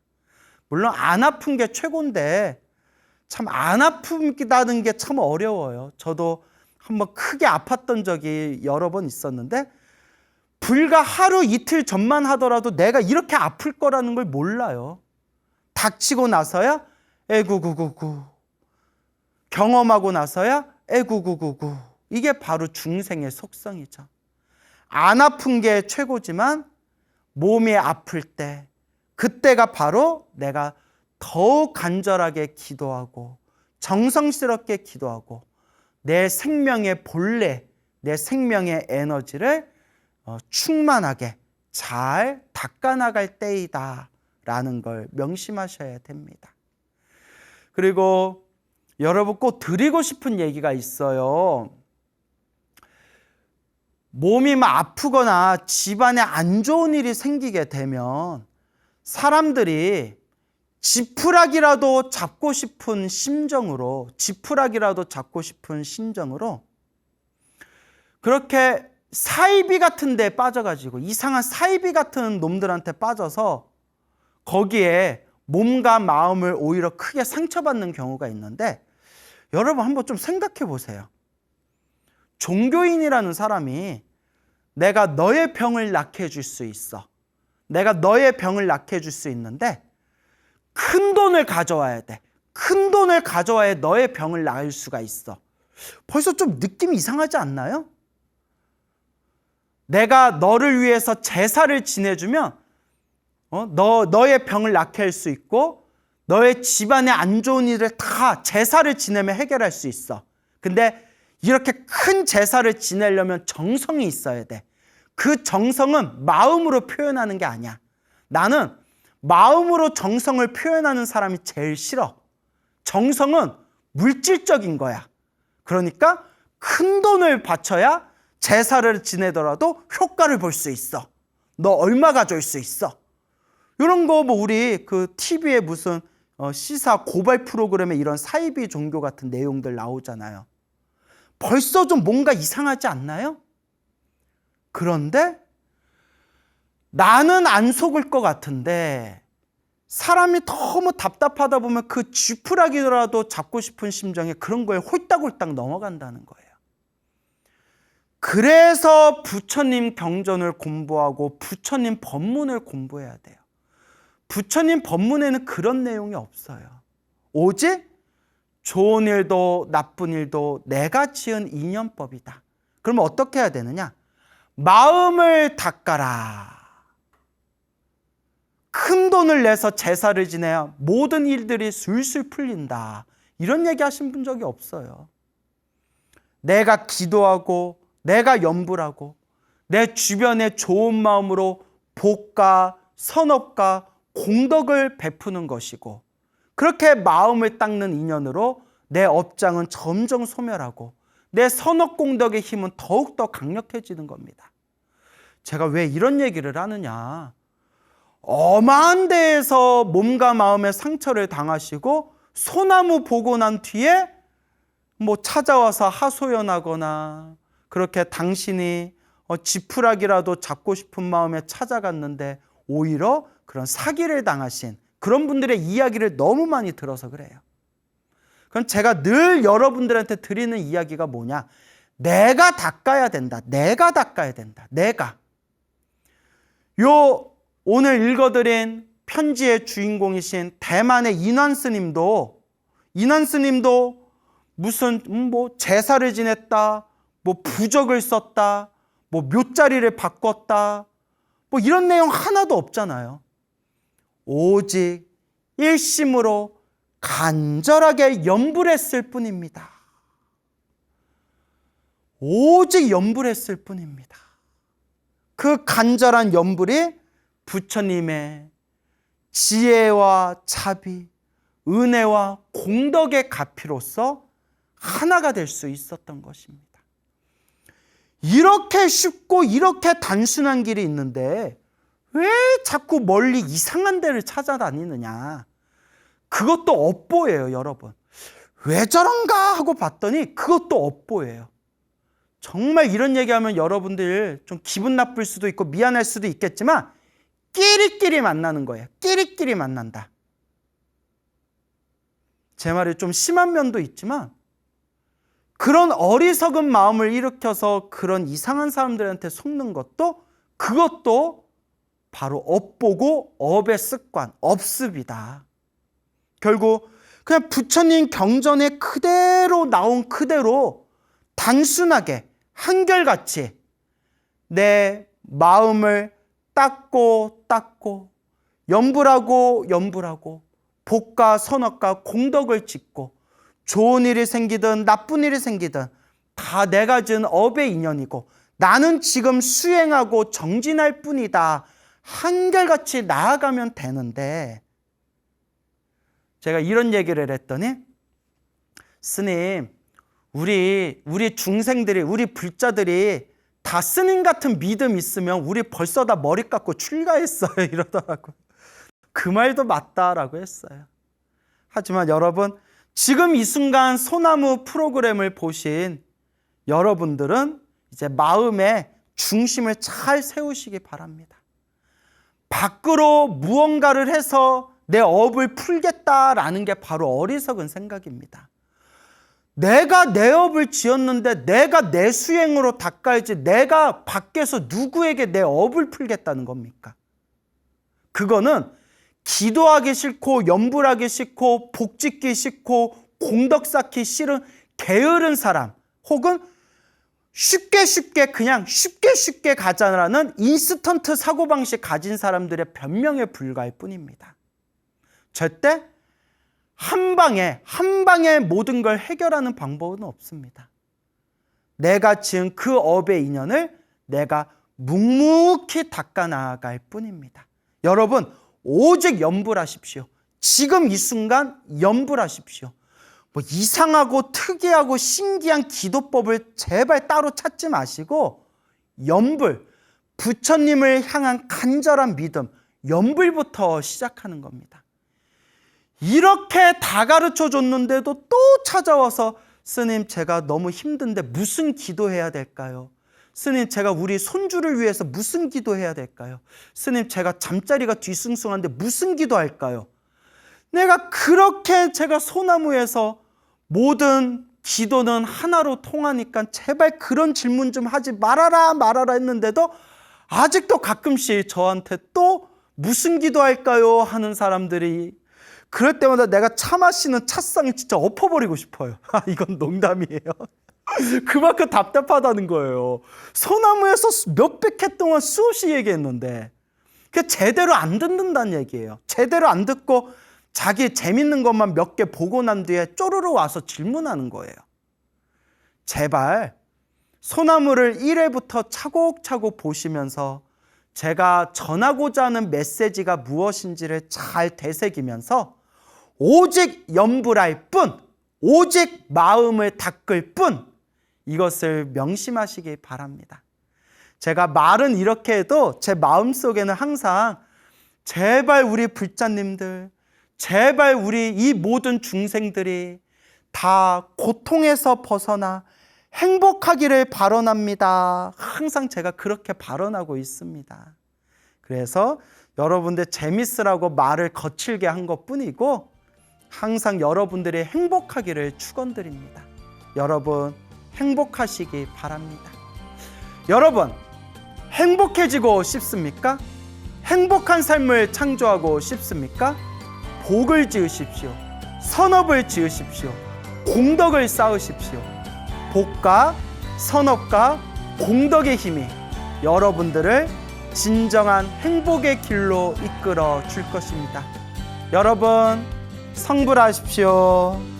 물론 안 아픈 게 최고인데 참 안 아프다는 게 참 어려워요. 저도 한번 크게 아팠던 적이 여러 번 있었는데 불과 하루 이틀 전만 하더라도 내가 이렇게 아플 거라는 걸 몰라요. 닥치고 나서야 에구구구구, 경험하고 나서야 에구구구구. 이게 바로 중생의 속성이죠. 안 아픈 게 최고지만 몸이 아플 때 그때가 바로 내가 더욱 간절하게 기도하고 정성스럽게 기도하고 내 생명의 본래, 내 생명의 에너지를 충만하게 잘 닦아나갈 때이다 라는 걸 명심하셔야 됩니다. 그리고 여러분 꼭 드리고 싶은 얘기가 있어요. 몸이 막 아프거나 집안에 안 좋은 일이 생기게 되면 사람들이 지푸라기라도 잡고 싶은 심정으로 그렇게 사이비 같은 데 빠져가지고 이상한 사이비 같은 놈들한테 빠져서 거기에 몸과 마음을 오히려 크게 상처받는 경우가 있는데 여러분 한번 좀 생각해 보세요. 종교인이라는 사람이 내가 너의 병을 낫게 해줄 수 있어. 내가 너의 병을 낫게 해줄 수 있는데 큰 돈을 가져와야 돼. 큰 돈을 가져와야 너의 병을 나을 수가 있어. 벌써 좀 느낌이 이상하지 않나요? 내가 너를 위해서 제사를 지내주면 너의 병을 낫게 할 수 있고 너의 집안의 안 좋은 일을 다 제사를 지내면 해결할 수 있어. 근데 이렇게 큰 제사를 지내려면 정성이 있어야 돼. 그 정성은 마음으로 표현하는 게 아니야. 나는 마음으로 정성을 표현하는 사람이 제일 싫어. 정성은 물질적인 거야. 그러니까 큰 돈을 바쳐야 제사를 지내더라도 효과를 볼 수 있어. 너 얼마 가져올 수 있어. 이런 거 뭐 우리 그 TV에 무슨 시사 고발 프로그램에 이런 사이비 종교 같은 내용들 나오잖아요. 벌써 좀 뭔가 이상하지 않나요? 그런데 나는 안 속을 것 같은데 사람이 너무 답답하다 보면 그 쥐푸라기라도 잡고 싶은 심정에 그런 거에 홀딱홀딱 넘어간다는 거예요. 그래서 부처님 경전을 공부하고 부처님 법문을 공부해야 돼요. 부처님 법문에는 그런 내용이 없어요. 오직 좋은 일도 나쁜 일도 내가 지은 인연법이다. 그러면 어떻게 해야 되느냐? 마음을 닦아라. 큰 돈을 내서 제사를 지내야 모든 일들이 술술 풀린다. 이런 얘기 하신 분 적이 없어요. 내가 기도하고 내가 염불하고 내 주변에 좋은 마음으로 복과 선업과 공덕을 베푸는 것이고 그렇게 마음을 닦는 인연으로 내 업장은 점점 소멸하고 내 선업 공덕의 힘은 더욱더 강력해지는 겁니다. 제가 왜 이런 얘기를 하느냐? 엄한 데에서 몸과 마음의 상처를 당하시고 소나무 보고 난 뒤에 뭐 찾아와서 하소연하거나 그렇게 당신이 지푸라기라도 잡고 싶은 마음에 찾아갔는데 오히려 그런 사기를 당하신 그런 분들의 이야기를 너무 많이 들어서 그래요. 그럼 제가 늘 여러분들한테 드리는 이야기가 뭐냐? 내가 닦아야 된다. 내가 닦아야 된다. 내가. 오늘 읽어드린 편지의 주인공이신 대만의 인환 스님도 무슨 뭐 제사를 지냈다, 뭐 부적을 썼다, 뭐 묘자리를 바꿨다, 뭐 이런 내용 하나도 없잖아요. 오직 일심으로 간절하게 염불했을 뿐입니다. 오직 염불했을 뿐입니다. 그 간절한 염불이 부처님의 지혜와 자비, 은혜와 공덕의 가피로서 하나가 될 수 있었던 것입니다. 이렇게 쉽고 이렇게 단순한 길이 있는데 왜 자꾸 멀리 이상한 데를 찾아다니느냐? 그것도 업보예요, 여러분. 왜 저런가 하고 봤더니 그것도 업보예요. 정말 이런 얘기하면 여러분들 좀 기분 나쁠 수도 있고 미안할 수도 있겠지만 끼리끼리 만나는 거예요. 끼리끼리 만난다. 제 말이 좀 심한 면도 있지만 그런 어리석은 마음을 일으켜서 그런 이상한 사람들한테 속는 것도 그것도 바로 업보고 업의 습관, 업습이다. 결국 그냥 부처님 경전에 그대로 나온 그대로 단순하게 한결같이 내 마음을 닦고 염불하고 복과 선업과 공덕을 짓고 좋은 일이 생기든 나쁜 일이 생기든 다 내가 지은 업의 인연이고 나는 지금 수행하고 정진할 뿐이다. 한결같이 나아가면 되는데 제가 이런 얘기를 했더니 스님, 우리 중생들이, 우리 불자들이 다 스님 같은 믿음 있으면 우리 벌써 다 머리 깎고 출가했어요 이러더라고요. 그 말도 맞다라고 했어요. 하지만 여러분, 지금 이 순간 소나무 프로그램을 보신 여러분들은 이제 마음의 중심을 잘 세우시기 바랍니다. 밖으로 무언가를 해서 내 업을 풀겠다라는 게 바로 어리석은 생각입니다. 내가 내 업을 지었는데 내가 내 수행으로 닦아야지 내가 밖에서 누구에게 내 업을 풀겠다는 겁니까? 그거는 기도하기 싫고 염불하기 싫고 복짓기 싫고 공덕 쌓기 싫은 게으른 사람, 혹은 쉽게 그냥 쉽게 가자라는 인스턴트 사고방식 가진 사람들의 변명에 불과할 뿐입니다. 절대 한 방에 모든 걸 해결하는 방법은 없습니다. 내가 지은 그 업의 인연을 내가 묵묵히 닦아 나아갈 뿐입니다. 여러분, 오직 염불하십시오. 지금 이 순간 염불하십시오. 뭐 이상하고 특이하고 신기한 기도법을 제발 따로 찾지 마시고 염불, 부처님을 향한 간절한 믿음, 염불부터 시작하는 겁니다. 이렇게 다 가르쳐 줬는데도 또 찾아와서 스님, 제가 너무 힘든데 무슨 기도해야 될까요? 스님, 제가 우리 손주를 위해서 무슨 기도해야 될까요? 스님, 제가 잠자리가 뒤숭숭한데 무슨 기도할까요? 내가 그렇게 제가 소나무에서 모든 기도는 하나로 통하니까 제발 그런 질문 좀 하지 말아라 했는데도 아직도 가끔씩 저한테 또 무슨 기도할까요? 하는 사람들이, 그럴 때마다 내가 차 마시는 찻상에 진짜 엎어버리고 싶어요. 이건 농담이에요. 그만큼 답답하다는 거예요. 소나무에서 몇백 해 동안 수없이 얘기했는데 그게 제대로 안 듣는다는 얘기예요. 제대로 안 듣고 자기 재밌는 것만 몇 개 보고 난 뒤에 쪼르르 와서 질문하는 거예요. 제발 소나무를 1회부터 차곡차곡 보시면서 제가 전하고자 하는 메시지가 무엇인지를 잘 되새기면서 오직 염불할 뿐, 오직 마음을 닦을 뿐, 이것을 명심하시기 바랍니다. 제가 말은 이렇게 해도 제 마음속에는 항상 제발 우리 불자님들, 제발 우리 이 모든 중생들이 다 고통에서 벗어나 행복하기를 바라납니다. 항상 제가 그렇게 바라나고 있습니다. 그래서 여러분들 재밌으라고 말을 거칠게 한 것뿐이고 항상 여러분들이 행복하기를 축원드립니다. 여러분 행복하시기 바랍니다. 여러분 행복해지고 싶습니까? 행복한 삶을 창조하고 싶습니까? 복을 지으십시오. 선업을 지으십시오. 공덕을 쌓으십시오. 복과 선업과 공덕의 힘이 여러분들을 진정한 행복의 길로 이끌어 줄 것입니다. 여러분 성불하십시오.